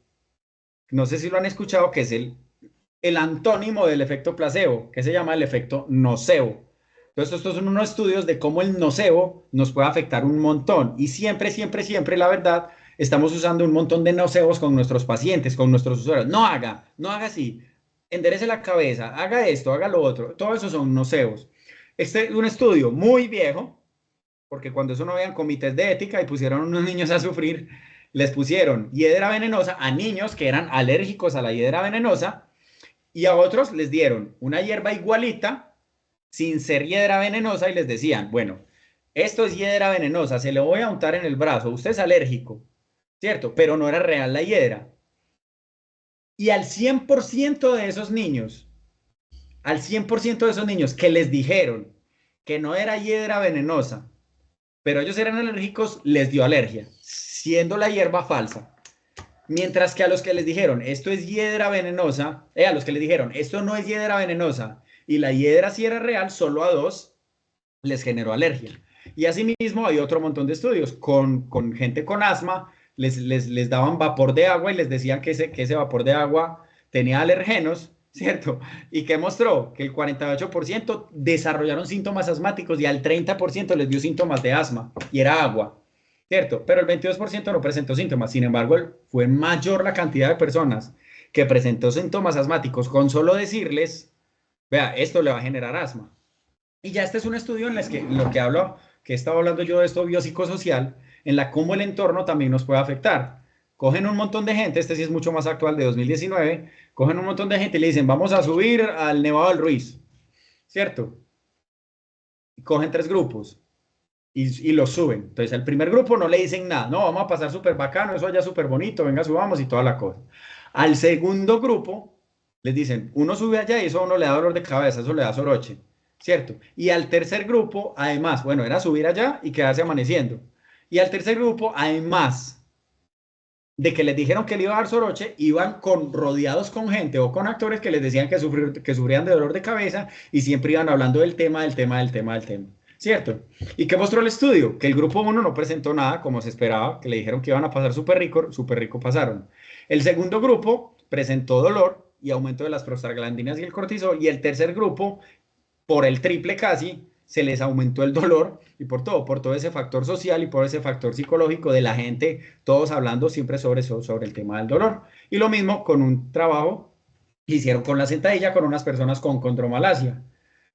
No sé si lo han escuchado, que es el antónimo del efecto placebo, que se llama el efecto nocebo. Entonces, estos son unos estudios de cómo el nocebo nos puede afectar un montón. Y siempre, siempre, siempre, la verdad, estamos usando un montón de nocebos con nuestros pacientes, con nuestros usuarios. No haga así. Enderece la cabeza, haga esto, haga lo otro. Todo eso son nocebos. Este es un estudio muy viejo, porque cuando eso no habían comités de ética y pusieron a unos niños a sufrir, les pusieron hiedra venenosa a niños que eran alérgicos a la hiedra venenosa y a otros les dieron una hierba igualita sin ser hiedra venenosa y les decían, bueno, esto es hiedra venenosa, se le voy a untar en el brazo, usted es alérgico, ¿cierto? Pero no era real la hiedra. Y al 100% de esos niños, al 100% de esos niños que les dijeron que no era hiedra venenosa, pero ellos eran alérgicos, les dio alergia, siendo la hierba falsa. Mientras que a los que les dijeron, esto es hiedra venenosa, a los que les dijeron, esto no es hiedra venenosa, y la hiedra sí era real, solo a 2 les generó alergia. Y asimismo hay otro montón de estudios con gente con asma, les daban vapor de agua y les decían que ese vapor de agua tenía alergenos, ¿cierto? ¿Y qué mostró? Que el 48% desarrollaron síntomas asmáticos y al 30% les dio síntomas de asma, y era agua, ¿cierto? Pero el 22% no presentó síntomas. Sin embargo, fue mayor la cantidad de personas que presentó síntomas asmáticos con solo decirles, vea, esto le va a generar asma. Y ya este es un estudio en lo que hablo, que he estado hablando yo de esto biopsicosocial, en la cómo el entorno también nos puede afectar. Cogen un montón de gente, este sí es mucho más actual, de 2019, cogen un montón de gente y le dicen, vamos a subir al Nevado del Ruiz, ¿cierto? Y cogen 3 grupos y los suben. Entonces, al primer grupo no le dicen nada, no, vamos a pasar súper bacano, eso allá súper bonito, venga, subamos y toda la cosa. Al segundo grupo les dicen, uno sube allá y eso a uno le da dolor de cabeza, eso le da soroche, ¿cierto? Y al tercer grupo, además, bueno, era subir allá y quedarse amaneciendo. Y al tercer grupo, además de que les dijeron que le iba a dar soroche, iban rodeados con gente o con actores que les decían que sufrían de dolor de cabeza y siempre iban hablando del tema. ¿Cierto? ¿Y qué mostró el estudio? Que el grupo 1 no presentó nada, como se esperaba, que le dijeron que iban a pasar súper rico pasaron. El segundo grupo presentó dolor y aumento de las prostaglandinas y el cortisol, y el tercer grupo, por el triple casi, se les aumentó el dolor, y por todo ese factor social y por ese factor psicológico de la gente, todos hablando siempre sobre el tema del dolor. Y lo mismo con un trabajo que hicieron con la sentadilla con unas personas con condromalacia.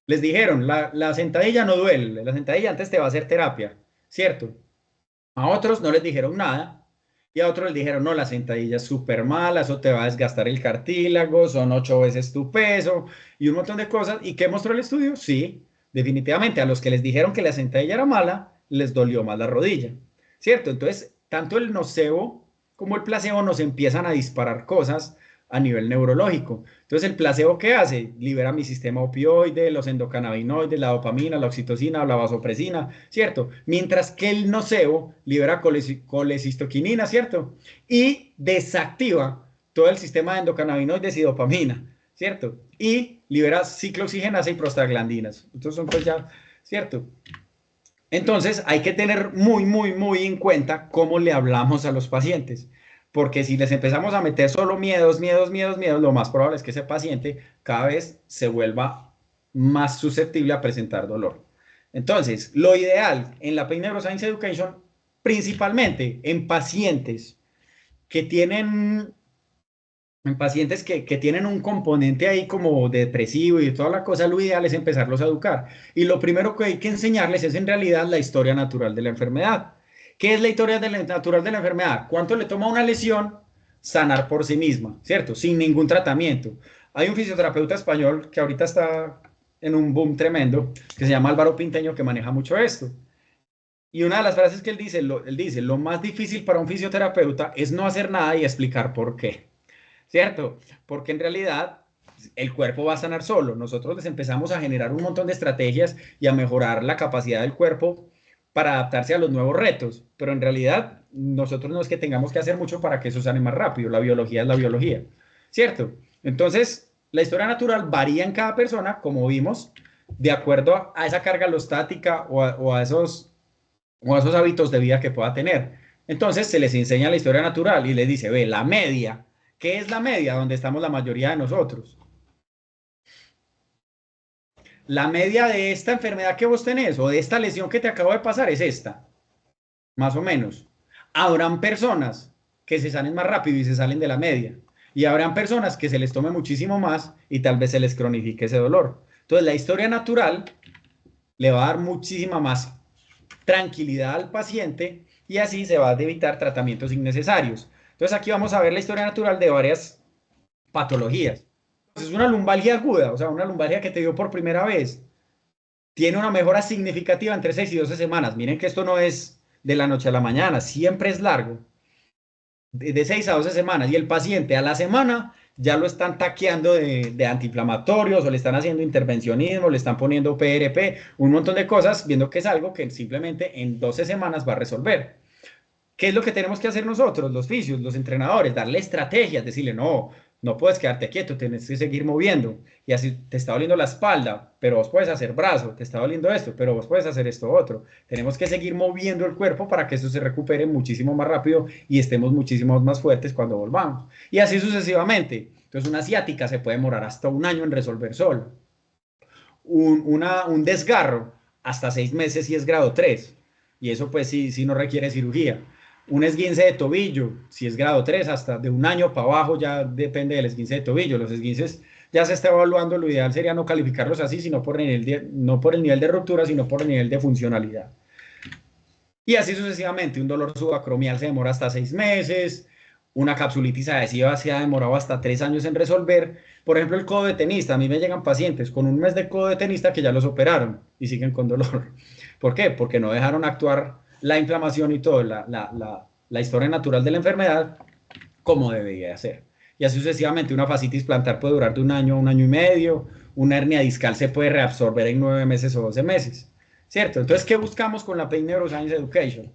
Les dijeron, la sentadilla no duele, la sentadilla antes te va a hacer terapia, ¿cierto? A otros no les dijeron nada, y a otros les dijeron, no, la sentadilla es súper mala, eso te va a desgastar el cartílago, son 8 veces tu peso, y un montón de cosas. ¿Y qué mostró el estudio? Sí, definitivamente, a los que les dijeron que la sentadilla era mala, les dolió más la rodilla, ¿cierto? Entonces, tanto el nocebo como el placebo nos empiezan a disparar cosas a nivel neurológico. Entonces, ¿el placebo qué hace? Libera mi sistema opioide, los endocannabinoides, la dopamina, la oxitocina, la vasopresina, ¿cierto? Mientras que el nocebo libera colecistoquinina, ¿cierto? Y desactiva todo el sistema de endocannabinoides y dopamina, ¿cierto? Y libera ciclooxigenasa y prostaglandinas. Entonces son pues ya, ¿cierto? Entonces hay que tener muy en cuenta cómo le hablamos a los pacientes. Porque si les empezamos a meter solo miedos, lo más probable es que ese paciente cada vez se vuelva más susceptible a presentar dolor. Entonces, lo ideal en la Pain Neuroscience Education, principalmente en pacientes que tienen un componente ahí como depresivo y toda la cosa, lo ideal es empezarlos a educar. Y lo primero que hay que enseñarles es en realidad la historia natural de la enfermedad. ¿Qué es la historia natural de la enfermedad? ¿Cuánto le toma a una lesión sanar por sí misma, ¿cierto? Sin ningún tratamiento. Hay un fisioterapeuta español que ahorita está en un boom tremendo, que se llama Álvaro Pinteño, que maneja mucho esto. Y una de las frases que él dice, lo más difícil para un fisioterapeuta es no hacer nada y explicar por qué, ¿cierto? Porque en realidad el cuerpo va a sanar solo. Nosotros les empezamos a generar un montón de estrategias y a mejorar la capacidad del cuerpo para adaptarse a los nuevos retos, pero en realidad nosotros no es que tengamos que hacer mucho para que eso sane más rápido, la biología es la biología, ¿cierto? Entonces, la historia natural varía en cada persona, como vimos, de acuerdo a esa carga alostática o a esos hábitos de vida que pueda tener. Entonces, se les enseña la historia natural y les dice, ve, la media, ¿qué es la media? Donde estamos la mayoría de nosotros. La media de esta enfermedad que vos tenés o de esta lesión que te acabo de pasar es esta, más o menos. Habrán personas que se salen más rápido y se salen de la media. Y habrán personas que se les tome muchísimo más y tal vez se les cronifique ese dolor. Entonces, la historia natural le va a dar muchísima más tranquilidad al paciente y así se va a evitar tratamientos innecesarios. Entonces, aquí vamos a ver la historia natural de varias patologías. Es una lumbalgia aguda, o sea, una lumbalgia que te dio por primera vez. Tiene una mejora significativa entre 6 y 12 semanas. Miren que esto no es de la noche a la mañana, siempre es largo. De 6 a 12 semanas. Y el paciente a la semana ya lo están taqueando de antiinflamatorios o le están haciendo intervencionismo, le están poniendo PRP, un montón de cosas, viendo que es algo que simplemente en 12 semanas va a resolver. ¿Qué es lo que tenemos que hacer nosotros, los fisios, los entrenadores? Darle estrategias, decirle, no, no puedes quedarte quieto, tienes que seguir moviendo. Y así te está doliendo la espalda, pero vos puedes hacer brazo, te está doliendo esto, pero vos puedes hacer esto otro. Tenemos que seguir moviendo el cuerpo para que eso se recupere muchísimo más rápido y estemos muchísimo más fuertes cuando volvamos. Y así sucesivamente. Entonces una ciática se puede demorar hasta un año en resolver solo. Un desgarro hasta 6 meses si es grado 3. Y eso pues sí no requiere cirugía. Un esguince de tobillo, si es grado 3, hasta de un año para abajo ya depende del esguince de tobillo. Los esguinces ya se está evaluando, lo ideal sería no calificarlos así, sino no por el nivel de ruptura, sino por el nivel de funcionalidad. Y así sucesivamente, un dolor subacromial se demora hasta 6 meses, una capsulitis adhesiva se ha demorado hasta 3 años en resolver. Por ejemplo, el codo de tenista, a mí me llegan pacientes con un mes de codo de tenista que ya los operaron y siguen con dolor. ¿Por qué? Porque no dejaron actuar la inflamación y todo, la historia natural de la enfermedad como debería ser. Y así sucesivamente, una fascitis plantar puede durar de un año a un año y medio, una hernia discal se puede reabsorber en 9 meses o 12 meses, ¿cierto? Entonces, ¿qué buscamos con la Pain Neuroscience Education?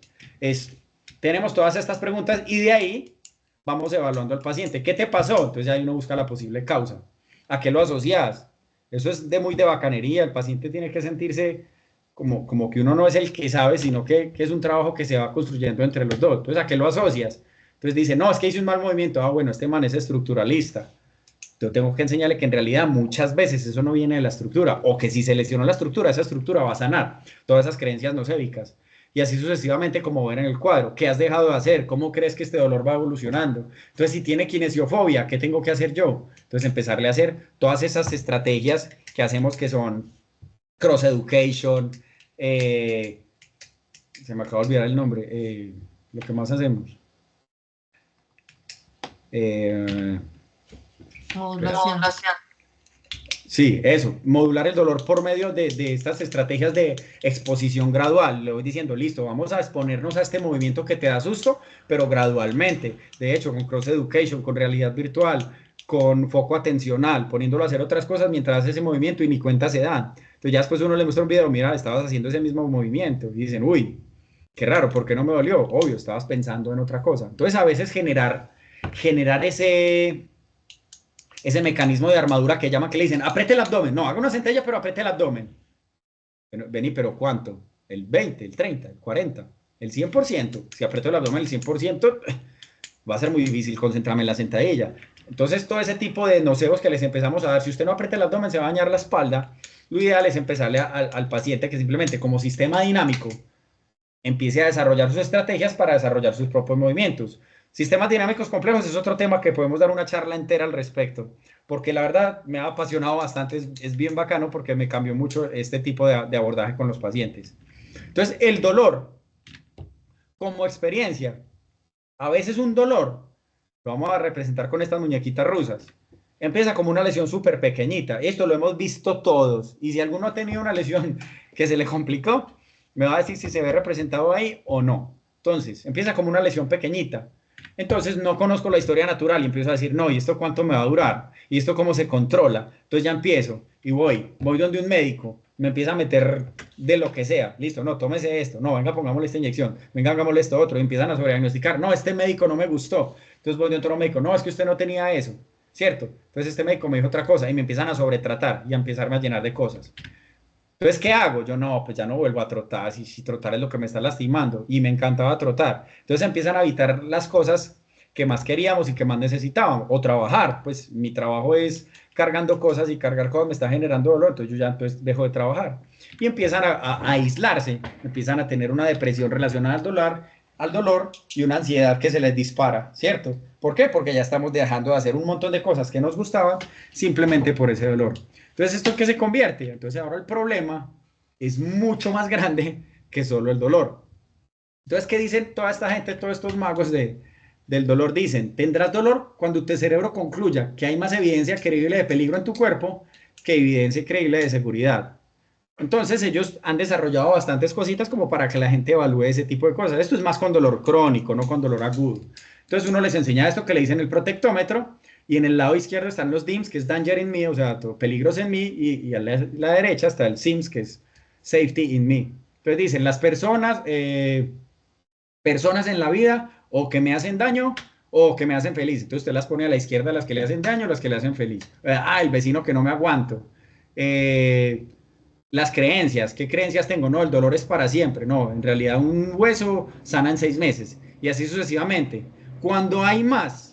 Tenemos todas estas preguntas y de ahí vamos evaluando al paciente. ¿Qué te pasó? Entonces ahí uno busca la posible causa. ¿A qué lo asocias? Eso es muy de bacanería, el paciente tiene que sentirse como que uno no es el que sabe, sino que es un trabajo que se va construyendo entre los dos. Entonces, ¿a qué lo asocias? Entonces dice, no, es que hice un mal movimiento. Ah, bueno, este man es estructuralista. Yo tengo que enseñarle que en realidad muchas veces eso no viene de la estructura, o que si se lesionó la estructura, esa estructura va a sanar. Todas esas creencias nocébicas. Y así sucesivamente, como ven en el cuadro. ¿Qué has dejado de hacer? ¿Cómo crees que este dolor va evolucionando? Entonces, si tiene kinesiofobia, ¿qué tengo que hacer yo? Entonces, empezarle a hacer todas esas estrategias que hacemos que son cross education, se me acaba de olvidar el nombre, lo que más hacemos. Modulación. Sí, eso, modular el dolor por medio de estas estrategias de exposición gradual. Le voy diciendo, listo, vamos a exponernos a este movimiento que te da susto, pero gradualmente. De hecho, con cross education, con realidad virtual, con foco atencional, poniéndolo a hacer otras cosas mientras hace ese movimiento y ni cuenta se da. Entonces ya después uno le muestra un video, mira, estabas haciendo ese mismo movimiento. Y dicen, uy, qué raro, ¿por qué no me dolió? Obvio, estabas pensando en otra cosa. Entonces a veces generar ese mecanismo de armadura que llaman, que le dicen, apriete el abdomen. No, haga una sentadilla, pero apriete el abdomen. Vení, pero ¿cuánto? ¿El 20, el 30, el 40, el 100%? Si aprieto el abdomen el 100%, va a ser muy difícil concentrarme en la sentadilla. Entonces, todo ese tipo de nocebos que les empezamos a dar, si usted no aprieta el abdomen, se va a dañar la espalda. Lo ideal es empezarle al paciente que simplemente como sistema dinámico empiece a desarrollar sus estrategias para desarrollar sus propios movimientos. Sistemas dinámicos complejos es otro tema que podemos dar una charla entera al respecto, porque la verdad me ha apasionado bastante, es bien bacano porque me cambió mucho este tipo de abordaje con los pacientes. Entonces, el dolor como experiencia, a veces un dolor, lo vamos a representar con estas muñequitas rusas, empieza como una lesión súper pequeñita, esto lo hemos visto todos, y si alguno ha tenido una lesión que se le complicó, me va a decir si se ve representado ahí o no. Entonces, empieza como una lesión pequeñita. Entonces, no conozco la historia natural y empiezo a decir, no, ¿y esto cuánto me va a durar? ¿Y esto cómo se controla? Entonces ya empiezo y voy donde un médico, me empieza a meter de lo que sea. Listo, no, tómese esto. No, venga, pongámosle esta inyección. Venga, hagámosle esto otro. Y empiezan a sobrediagnosticar. No, este médico no me gustó. Entonces voy de otro médico. No, es que usted no tenía eso. ¿Cierto? Entonces este médico me dijo otra cosa y me empiezan a sobretratar y a empezarme a llenar de cosas. Entonces, ¿qué hago? Yo no, pues ya no vuelvo a trotar, si trotar es lo que me está lastimando, y me encantaba trotar. Entonces empiezan a evitar las cosas que más queríamos y que más necesitábamos, o trabajar, pues mi trabajo es cargando cosas y cargar cosas me está generando dolor, entonces yo ya dejo de trabajar. Y empiezan a aislarse, empiezan a tener una depresión relacionada al dolor y una ansiedad que se les dispara, ¿cierto? ¿Por qué? Porque ya estamos dejando de hacer un montón de cosas que nos gustaban simplemente por ese dolor. Entonces, ¿esto en qué se convierte? Entonces, ahora el problema es mucho más grande que solo el dolor. Entonces, ¿qué dicen toda esta gente, todos estos magos del dolor? Dicen, tendrás dolor cuando tu cerebro concluya que hay más evidencia creíble de peligro en tu cuerpo que evidencia creíble de seguridad. Entonces, ellos han desarrollado bastantes cositas como para que la gente evalúe ese tipo de cosas. Esto es más con dolor crónico, no con dolor agudo. Entonces, uno les enseña esto que le dicen el protectómetro, y en el lado izquierdo están los DIMS, que es Danger in Me, o sea, peligros en mí, y a la derecha está el SIMS, que es Safety in Me. Entonces dicen, las personas en la vida o que me hacen daño o que me hacen feliz. Entonces usted las pone a la izquierda, las que le hacen daño, las que le hacen feliz. El vecino que no me aguanto. Las creencias, ¿qué creencias tengo? No, el dolor es para siempre. No, en realidad un hueso sana en 6 meses. Y así sucesivamente. Cuando hay más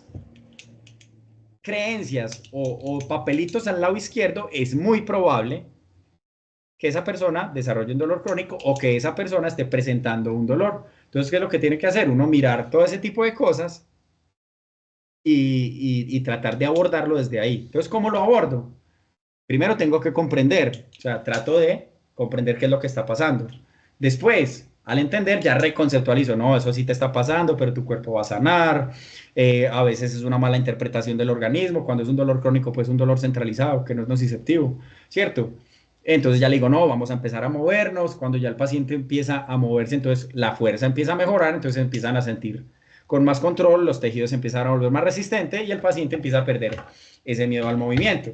creencias o papelitos al lado izquierdo, es muy probable que esa persona desarrolle un dolor crónico o que esa persona esté presentando un dolor. Entonces, ¿qué es lo que tiene que hacer? Uno mirar todo ese tipo de cosas y tratar de abordarlo desde ahí. Entonces, ¿cómo lo abordo? Primero tengo que comprender, o sea, trato de comprender qué es lo que está pasando. Después, al entender, ya reconceptualizo, no, eso sí te está pasando, pero tu cuerpo va a sanar. A veces es una mala interpretación del organismo, cuando es un dolor crónico, pues un dolor centralizado, que no es nociceptivo, ¿cierto? Entonces ya le digo, no, vamos a empezar a movernos. Cuando ya el paciente empieza a moverse, entonces la fuerza empieza a mejorar, entonces empiezan a sentir con más control, los tejidos empiezan a volver más resistentes y el paciente empieza a perder ese miedo al movimiento.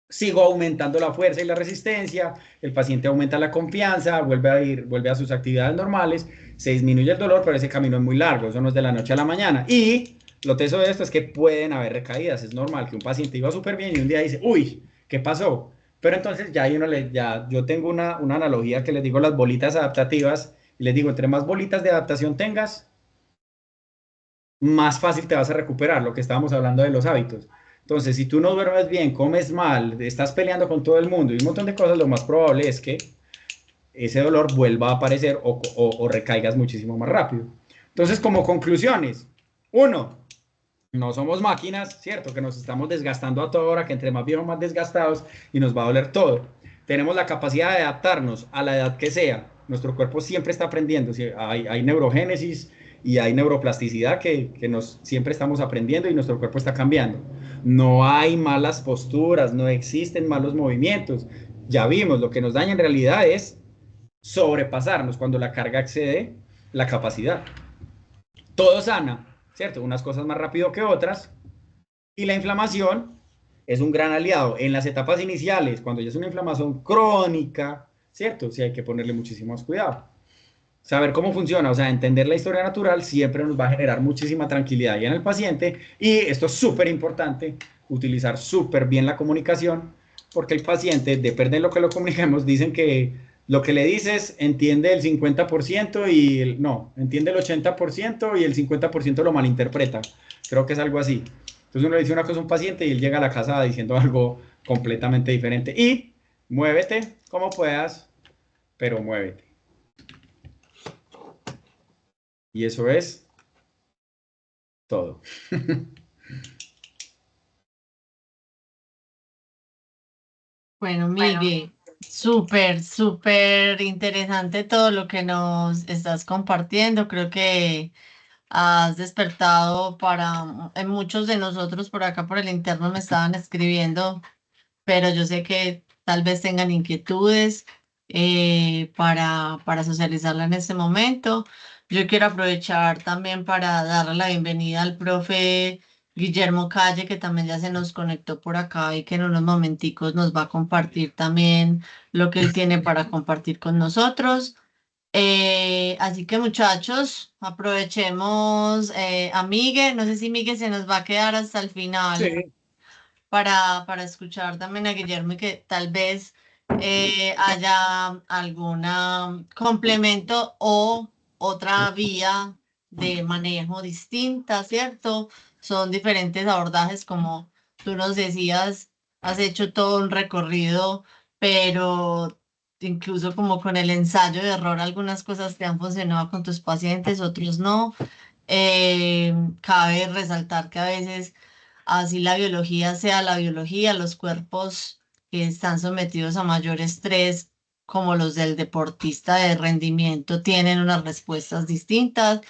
Sigo aumentando la fuerza y la resistencia, el paciente aumenta la confianza, vuelve a sus actividades normales, se disminuye el dolor, pero ese camino es muy largo, eso no es de la noche a la mañana. Y lo teso de esto es que pueden haber recaídas, es normal que un paciente iba súper bien y un día dice, uy, ¿qué pasó? Pero entonces ya, yo tengo una analogía que les digo las bolitas adaptativas, y les digo, entre más bolitas de adaptación tengas, más fácil te vas a recuperar, lo que estábamos hablando de los hábitos. Entonces, si tú no duermes bien, comes mal, estás peleando con todo el mundo y un montón de cosas, lo más probable es que ese dolor vuelva a aparecer o recaigas muchísimo más rápido. Entonces, como conclusiones, uno, no somos máquinas, ¿cierto? Que nos estamos desgastando a toda hora, que entre más viejos, más desgastados y nos va a doler todo. Tenemos la capacidad de adaptarnos a la edad que sea. Nuestro cuerpo siempre está aprendiendo. Hay neurogénesis y hay neuroplasticidad que siempre estamos aprendiendo y nuestro cuerpo está cambiando. No hay malas posturas, no existen malos movimientos. Ya vimos, lo que nos daña en realidad es sobrepasarnos cuando la carga excede la capacidad. Todo sana, ¿cierto? Unas cosas más rápido que otras. Y la inflamación es un gran aliado en las etapas iniciales, cuando ya es una inflamación crónica, ¿cierto? Sí hay que ponerle muchísimo más cuidado. Saber cómo funciona, o sea, entender la historia natural siempre nos va a generar muchísima tranquilidad ya en el paciente. Y esto es súper importante, utilizar súper bien la comunicación, porque el paciente, depende de lo que lo comuniquemos, dicen que lo que le dices entiende el 50% no, entiende el 80% y el 50% lo malinterpreta. Creo que es algo así. Entonces uno le dice una cosa a un paciente y él llega a la casa diciendo algo completamente diferente. Y muévete como puedas, pero muévete. Y eso es todo. Bueno, Miguel, súper, súper interesante todo lo que nos estás compartiendo. Creo que has despertado en muchos de nosotros por acá por el interno me estaban escribiendo, pero yo sé que tal vez tengan inquietudes para socializarla en este momento. Yo quiero aprovechar también para darle la bienvenida al profe Guillermo Calle, que también ya se nos conectó por acá y que en unos momenticos nos va a compartir también lo que él tiene para compartir con nosotros. Así que muchachos, aprovechemos a Migue. No sé si Migue se nos va a quedar hasta el final Sí. para escuchar también a Guillermo y que tal vez haya algún complemento o otra vía de manejo distinta, ¿cierto? Son diferentes abordajes, como tú nos decías, has hecho todo un recorrido, pero incluso como con el ensayo de error, algunas cosas te han funcionado con tus pacientes, otros no. Cabe resaltar que a veces así la biología sea la biología, los cuerpos que están sometidos a mayor estrés, como los del deportista de rendimiento, tienen unas respuestas distintas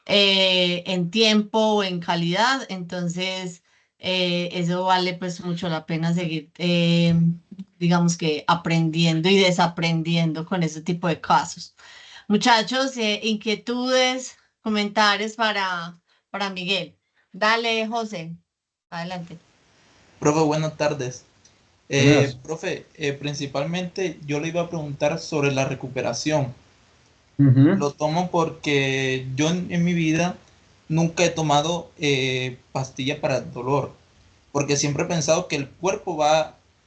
en tiempo o en calidad. Entonces, eso vale pues mucho la pena seguir, digamos que aprendiendo y desaprendiendo con ese tipo de casos. Muchachos, inquietudes, comentarios para Miguel. Dale, José. Adelante. Profe, buenas tardes. Buenas. Profe, principalmente yo le iba a preguntar sobre la recuperación. Ujú. Lo tomo porque yo en mi vida nunca he tomado pastilla para el dolor, porque siempre he pensado que el cuerpo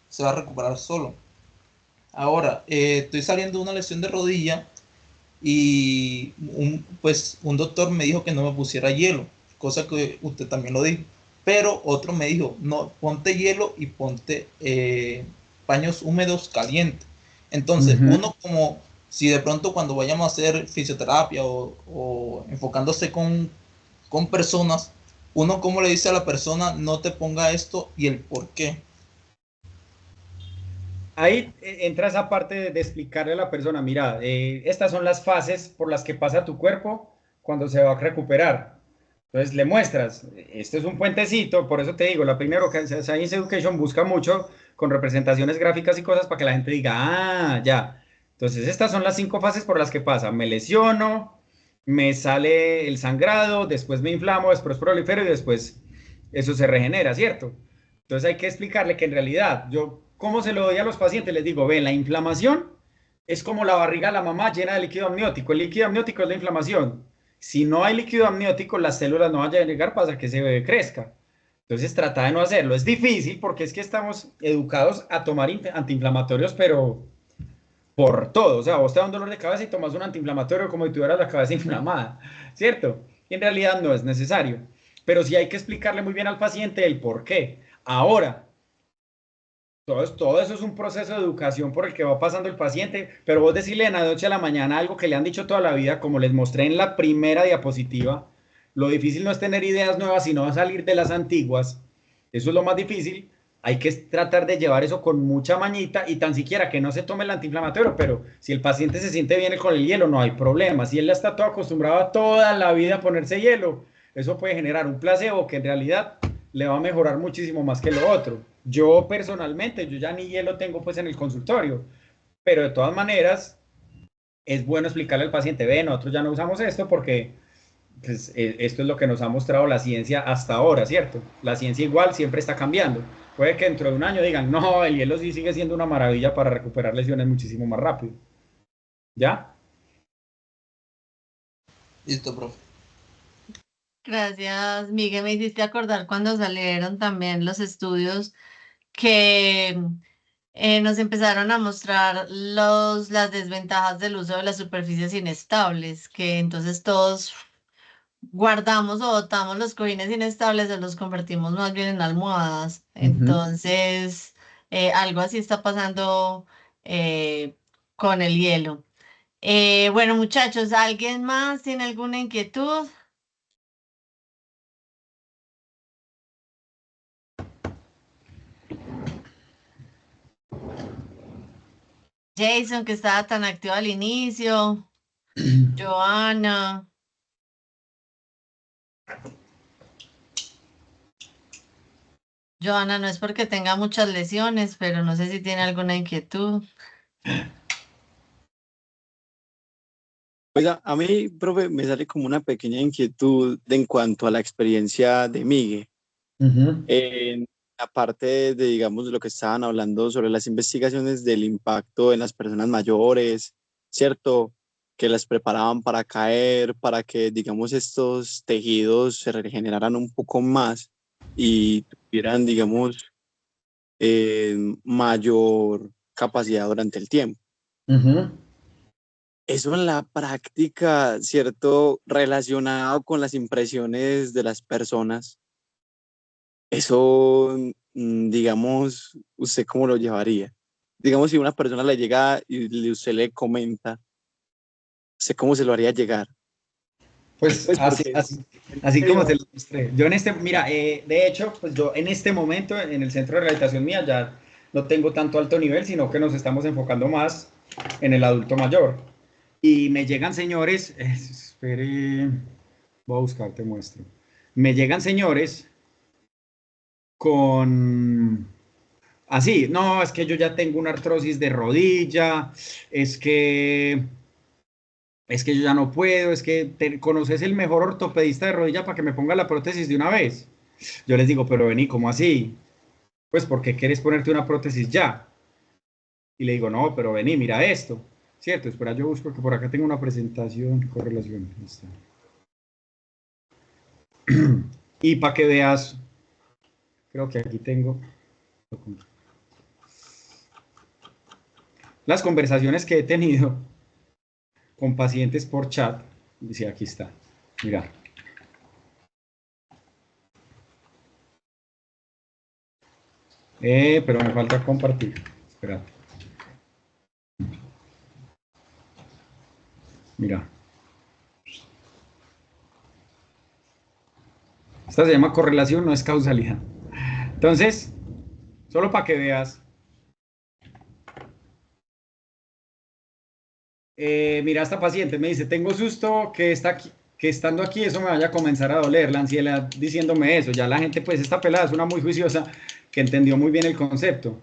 se va a recuperar solo. Ahora, estoy saliendo de una lesión de rodilla y pues un doctor me dijo que no me pusiera hielo, cosa que usted también lo dijo. Pero otro me dijo, no, ponte hielo y ponte paños húmedos calientes. Entonces, Ujú. uno como si de pronto cuando vayamos a hacer fisioterapia o enfocándose con personas, uno como le dice a la persona, no te ponga esto y el por qué. Ahí entra esa parte de explicarle a la persona, mira, estas son las fases por las que pasa tu cuerpo cuando se va a recuperar. Entonces le muestras, este es un puentecito, por eso te digo, la primera Science Education busca mucho con representaciones gráficas y cosas para que la gente diga, ah, ya. Entonces estas son las 5 fases por las que pasa. Me lesiono, me sale el sangrado, después me inflamo, después prolifero y después eso se regenera, ¿cierto? Entonces hay que explicarle que en realidad yo, ¿cómo se lo doy a los pacientes? Les digo, ven, la inflamación es como la barriga de la mamá llena de líquido amniótico. El líquido amniótico es la inflamación. Si no hay líquido amniótico, las células no van a llegar para que se crezca. Entonces trata de no hacerlo. Es difícil porque es que estamos educados a tomar antiinflamatorios, pero por todo. O sea, vos te da un dolor de cabeza y tomas un antiinflamatorio como si tuvieras la cabeza inflamada, ¿cierto? Y en realidad no es necesario. Pero sí hay que explicarle muy bien al paciente el por qué. Ahora, todo eso es un proceso de educación por el que va pasando el paciente, pero vos decirle de la noche a la mañana algo que le han dicho toda la vida, como les mostré en la primera diapositiva, lo difícil no es tener ideas nuevas, sino salir de las antiguas. Eso es lo más difícil. Hay que tratar de llevar eso con mucha mañita y tan siquiera que no se tome el antiinflamatorio, pero si el paciente se siente bien con el hielo, no hay problema. Si él ya está todo acostumbrado a toda la vida a ponerse hielo, eso puede generar un placebo que en realidad le va a mejorar muchísimo más que lo otro. Yo personalmente, yo ya ni hielo tengo pues en el consultorio, pero de todas maneras es bueno explicarle al paciente, ve, nosotros ya no usamos esto porque pues, esto es lo que nos ha mostrado la ciencia hasta ahora, ¿cierto? La ciencia igual siempre está cambiando. Puede que dentro de un año digan, no, el hielo sí sigue siendo una maravilla para recuperar lesiones muchísimo más rápido. ¿Ya? Listo, profe. Gracias, Miguel. Me hiciste acordar cuando salieron también los estudios que nos empezaron a mostrar las desventajas del uso de las superficies inestables, que entonces todos guardamos o botamos los cojines inestables o los convertimos más bien en almohadas. Ujú. Entonces, algo así está pasando con el hielo. Bueno, muchachos, ¿alguien más tiene alguna inquietud? Jason, que estaba tan activo al inicio. Joana. Joana, no es porque tenga muchas lesiones, pero no sé si tiene alguna inquietud. Oiga, a mí, profe, me sale como una pequeña inquietud en cuanto a la experiencia de Miguel. Ujú. En la parte de, digamos, de lo que estaban hablando sobre las investigaciones del impacto en las personas mayores, ¿cierto? Que las preparaban para caer, para que, digamos, estos tejidos se regeneraran un poco más y tuvieran, digamos, mayor capacidad durante el tiempo. Ujú. Eso en la práctica, ¿cierto? Relacionado con las impresiones de las personas, eso, digamos, ¿usted cómo lo llevaría? Digamos, si una persona le llega y usted le comenta, ¿usted cómo se lo haría llegar? Pues Pues así, porque, así, así como se digamos, lo mostré. Yo en este, mira, de hecho, pues yo en este momento en el centro de rehabilitación mía ya no tengo tanto alto nivel, sino que nos estamos enfocando más en el adulto mayor. Y me llegan señores, espere, voy a buscar, te muestro. Me llegan señores con, así, no, es que yo ya tengo una artrosis de rodilla, es que es que yo ya no puedo, es que conoces el mejor ortopedista de rodilla para que me ponga la prótesis de una vez. Yo les digo, pero vení, ¿cómo así? pues ¿por qué quieres ponerte una prótesis ya? Y le digo, no, pero vení, mira esto, ¿cierto? Espera, yo busco que por acá tengo una presentación, correlación. Y para que veas, creo que aquí tengo las conversaciones que he tenido con pacientes por chat. Dice, aquí está, mira. Pero me falta compartir. Espera. Mira. Esta se llama correlación, no es causalidad. Entonces, solo para que veas. Mira, esta paciente me dice, tengo susto que estando aquí eso me vaya a comenzar a doler, la ansiedad diciéndome eso. Ya la gente, pues esta pelada es una muy juiciosa que entendió muy bien el concepto.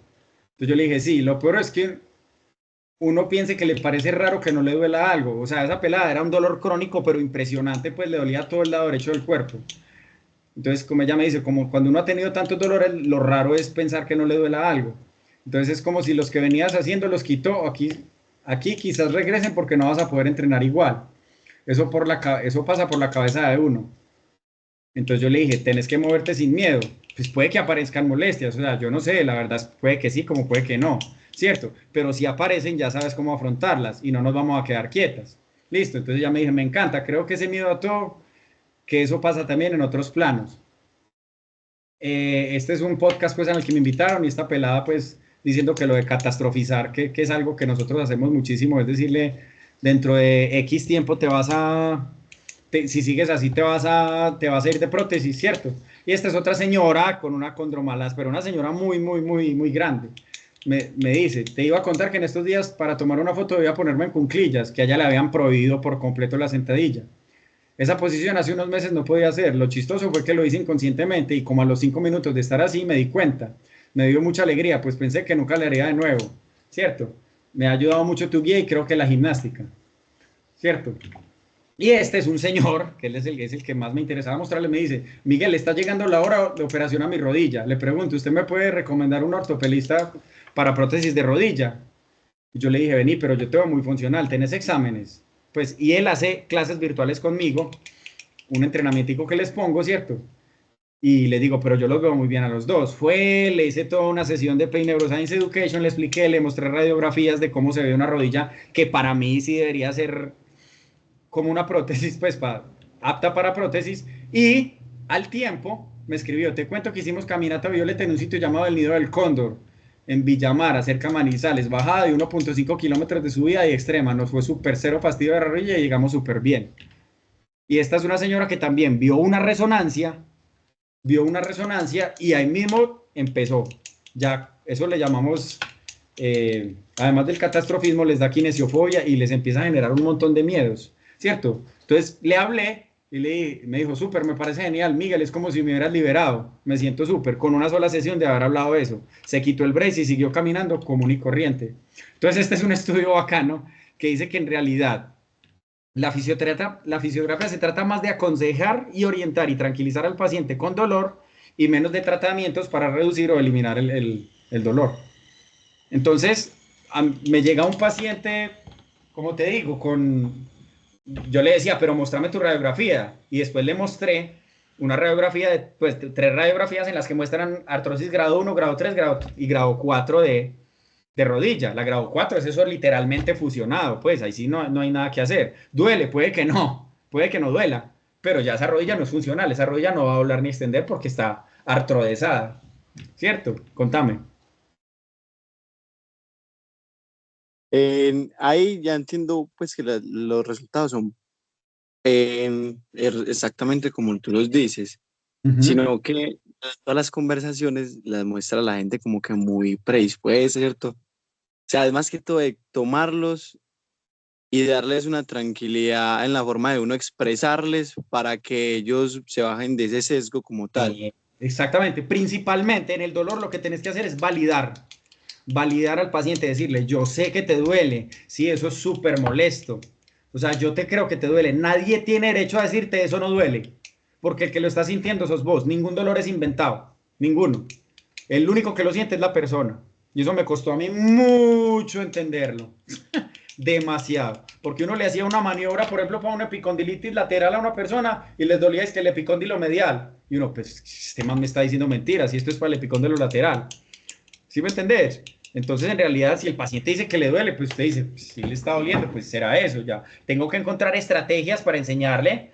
Entonces yo le dije, sí, lo peor es que uno piense que le parece raro que no le duela algo. O sea, esa pelada era un dolor crónico, pero impresionante, pues le dolía todo el lado derecho del cuerpo. Entonces, como ella me dice, como cuando uno ha tenido tantos dolores, lo raro es pensar que no le duela algo. Entonces es como si los que venías haciendo los quitó, aquí quizás regresen porque no vas a poder entrenar igual. Eso pasa por la cabeza de uno. Entonces yo le dije, tenés que moverte sin miedo. Pues puede que aparezcan molestias, o sea, yo no sé, la verdad puede que sí, como puede que no, ¿cierto? Pero si aparecen ya sabes cómo afrontarlas y no nos vamos a quedar quietas. Listo, entonces ya me dije, me encanta, creo que ese miedo a todo, que eso pasa también en otros planos. Este es un podcast pues en el que me invitaron y esta pelada pues diciendo que lo de catastrofizar, que es algo que nosotros hacemos muchísimo, es decirle, dentro de X tiempo si sigues así te vas a ir de prótesis, ¿cierto? Y esta es otra señora con una condromalas, pero una señora muy, muy, muy, muy grande. Me dice, te iba a contar que en estos días para tomar una foto debía ponerme en cuclillas, que a ella le habían prohibido por completo la sentadilla. Esa posición hace unos meses no podía hacer. Lo chistoso fue que lo hice inconscientemente y como a los 5 minutos de estar así me di cuenta. Me dio mucha alegría, pues pensé que nunca le haría de nuevo, ¿cierto? Me ha ayudado mucho tu guía y creo que la gimnástica, ¿cierto? Y este es un señor, que él es el que más me interesaba mostrarle, me dice, Miguel, está llegando la hora de operación a mi rodilla. Le pregunto, ¿usted me puede recomendar un ortopedista para prótesis de rodilla? Y yo le dije, vení, pero yo te veo muy funcional, ¿tenés exámenes? Pues, y él hace clases virtuales conmigo, un entrenamiento que les pongo, ¿cierto? Y le digo, pero yo los veo muy bien a los dos. Le hice toda una sesión de Play Neuroscience Education, le expliqué, le mostré radiografías de cómo se ve una rodilla, que para mí sí debería ser como una prótesis, pues apta para prótesis. Y al tiempo me escribió, te cuento que hicimos caminata violeta en un sitio llamado el Nido del Cóndor, en Villamara, cerca de Manizales, bajada de 1.5 kilómetros de subida y extrema. Nos fue súper cero fastidio de la rodilla y llegamos súper bien. Y esta es una señora que también vio una resonancia y ahí mismo empezó. Ya, eso le llamamos, además del catastrofismo, les da kinesiofobia y les empieza a generar un montón de miedos, ¿cierto? Entonces le hablé y me dijo, súper, me parece genial, Miguel, es como si me hubieras liberado, me siento súper, con una sola sesión de haber hablado de eso. Se quitó el brace y siguió caminando común y corriente. Entonces este es un estudio bacano que dice que en realidad la fisioterapia se trata más de aconsejar y orientar y tranquilizar al paciente con dolor y menos de tratamientos para reducir o eliminar el dolor. Entonces, me llega un paciente, como te digo, yo le decía, pero mostrame tu radiografía. Y después le mostré una radiografía de, pues, 3 radiografías en las que muestran artrosis grado 1, grado 3 y grado 4 de rodilla. La grado 4 es eso literalmente fusionado, pues ahí sí no hay nada que hacer. Duele, puede que no duela, pero ya esa rodilla no es funcional, esa rodilla no va a doblar ni extender porque está artrodesada, ¿cierto? Contame. Ahí ya entiendo pues que los resultados son exactamente como tú los dices, sino que todas las conversaciones las muestra la gente como que muy predispuesta, ¿cierto? O sea, además que todo de tomarlos y darles una tranquilidad en la forma de uno expresarles para que ellos se bajen de ese sesgo como tal. Exactamente, principalmente en el dolor lo que tenés que hacer es validar al paciente, decirle, yo sé que te duele, sí, eso es súper molesto, o sea, yo te creo que te duele, nadie tiene derecho a decirte eso no duele, porque el que lo está sintiendo sos vos, ningún dolor es inventado, ninguno. El único que lo siente es la persona. Y eso me costó a mí mucho entenderlo. Demasiado. Porque uno le hacía una maniobra, por ejemplo, para una epicondilitis lateral a una persona y les dolía el epicóndilo medial. Y uno, pues, este man me está diciendo mentiras y esto es para el epicóndilo lateral. ¿Sí me entendés? Entonces, en realidad, si el paciente dice que le duele, pues usted dice, pues, si le está doliendo, pues será eso ya. Tengo que encontrar estrategias para enseñarle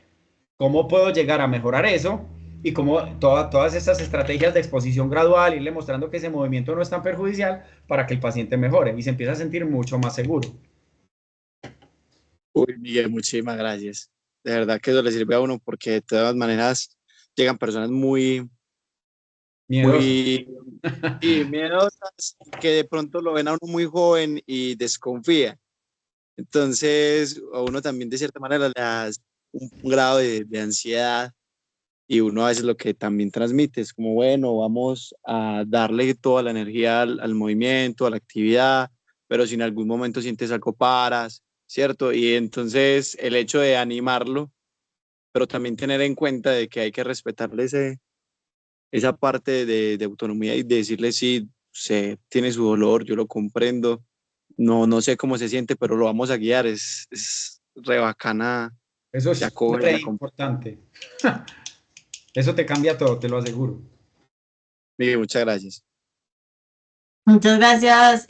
cómo puedo llegar a mejorar eso y cómo todas estas estrategias de exposición gradual, irle mostrando que ese movimiento no es tan perjudicial para que el paciente mejore y se empieza a sentir mucho más seguro. Uy, Miguel, muchísimas gracias. De verdad que eso le sirve a uno porque de todas maneras llegan personas Miedoso. y miedosas que de pronto lo ven a uno muy joven y desconfía. Entonces, a uno también de cierta manera le da un grado de ansiedad y uno a veces lo que también transmite es como, bueno, vamos a darle toda la energía al movimiento, a la actividad, pero si en algún momento sientes algo paras, ¿cierto? Y entonces el hecho de animarlo, pero también tener en cuenta de que hay que respetarle esa parte de autonomía y de decirle sí, se tiene su dolor, yo lo comprendo, no sé cómo se siente, pero lo vamos a guiar, es re bacana, Eso te es acoge, te re acompaña. importante. Eso te cambia todo, te lo aseguro. Miguel, muchas gracias. Muchas gracias,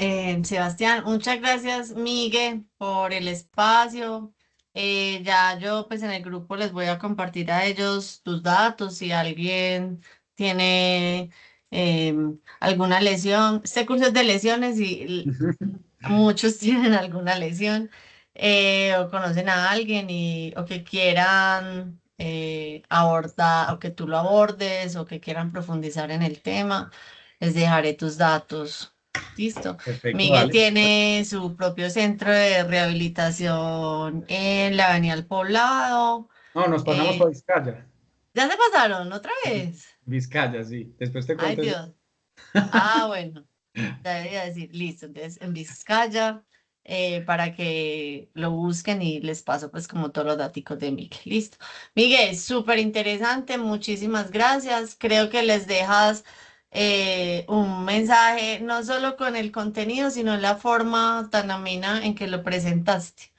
Sebastián. Muchas gracias, Miguel, por el espacio. Ya yo, pues en el grupo les voy a compartir a ellos tus datos. Si alguien tiene alguna lesión, este curso es de lesiones y muchos tienen alguna lesión o conocen a alguien o que quieran abordar o que tú lo abordes o que quieran profundizar en el tema, les dejaré tus datos. Listo. Perfecto, Miguel dale. tiene su propio centro de rehabilitación en la Avenida El Poblado. No, nos pasamos por Eh, Vizcaya. ¿Ya se pasaron otra vez? Vizcaya, sí. Después te Ay, cuento eso. Dios. Ah, bueno. Ya debería decir, listo, entonces en Vizcaya, para que lo busquen y les paso pues como todos los datos de Miguel. Listo. Miguel, súper interesante, muchísimas gracias. Creo que les dejas un mensaje, no solo con el contenido, sino en la forma tan amena en que lo presentaste.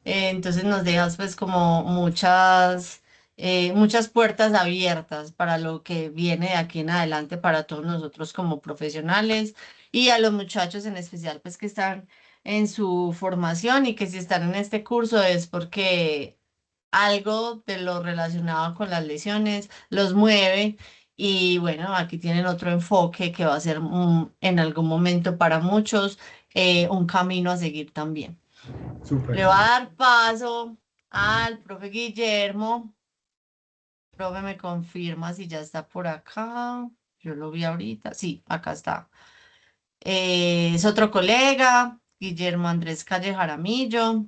Entonces nos dejas pues como muchas puertas abiertas para lo que viene de aquí en adelante para todos nosotros como profesionales y a los muchachos en especial, pues que están en su formación y que si están en este curso es porque algo de lo relacionado con las lesiones los mueve y bueno, aquí tienen otro enfoque que va a ser en algún momento para muchos un camino a seguir también. Súper. Le va a dar paso al profe Guillermo. Profe, me confirma si ya está por acá. Yo lo vi ahorita. Sí, acá está. Es otro colega, Guillermo Andrés Calle Jaramillo,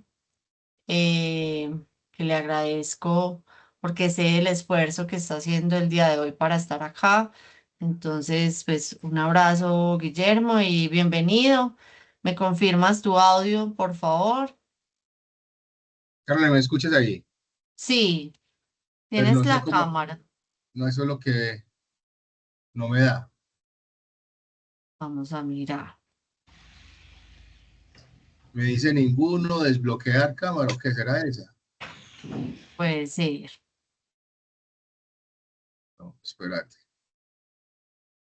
eh, que le agradezco porque sé el esfuerzo que está haciendo el día de hoy para estar acá. Entonces, pues un abrazo, Guillermo, y bienvenido. ¿Me confirmas tu audio, por favor? Carla, ¿me escuchas ahí? Sí, Pues tienes no sé la cómo, cámara. no, eso es lo que no me da. Vamos a mirar. Me dice ninguno, desbloquear cámara, ¿o qué será esa? Puede ser. No, espérate.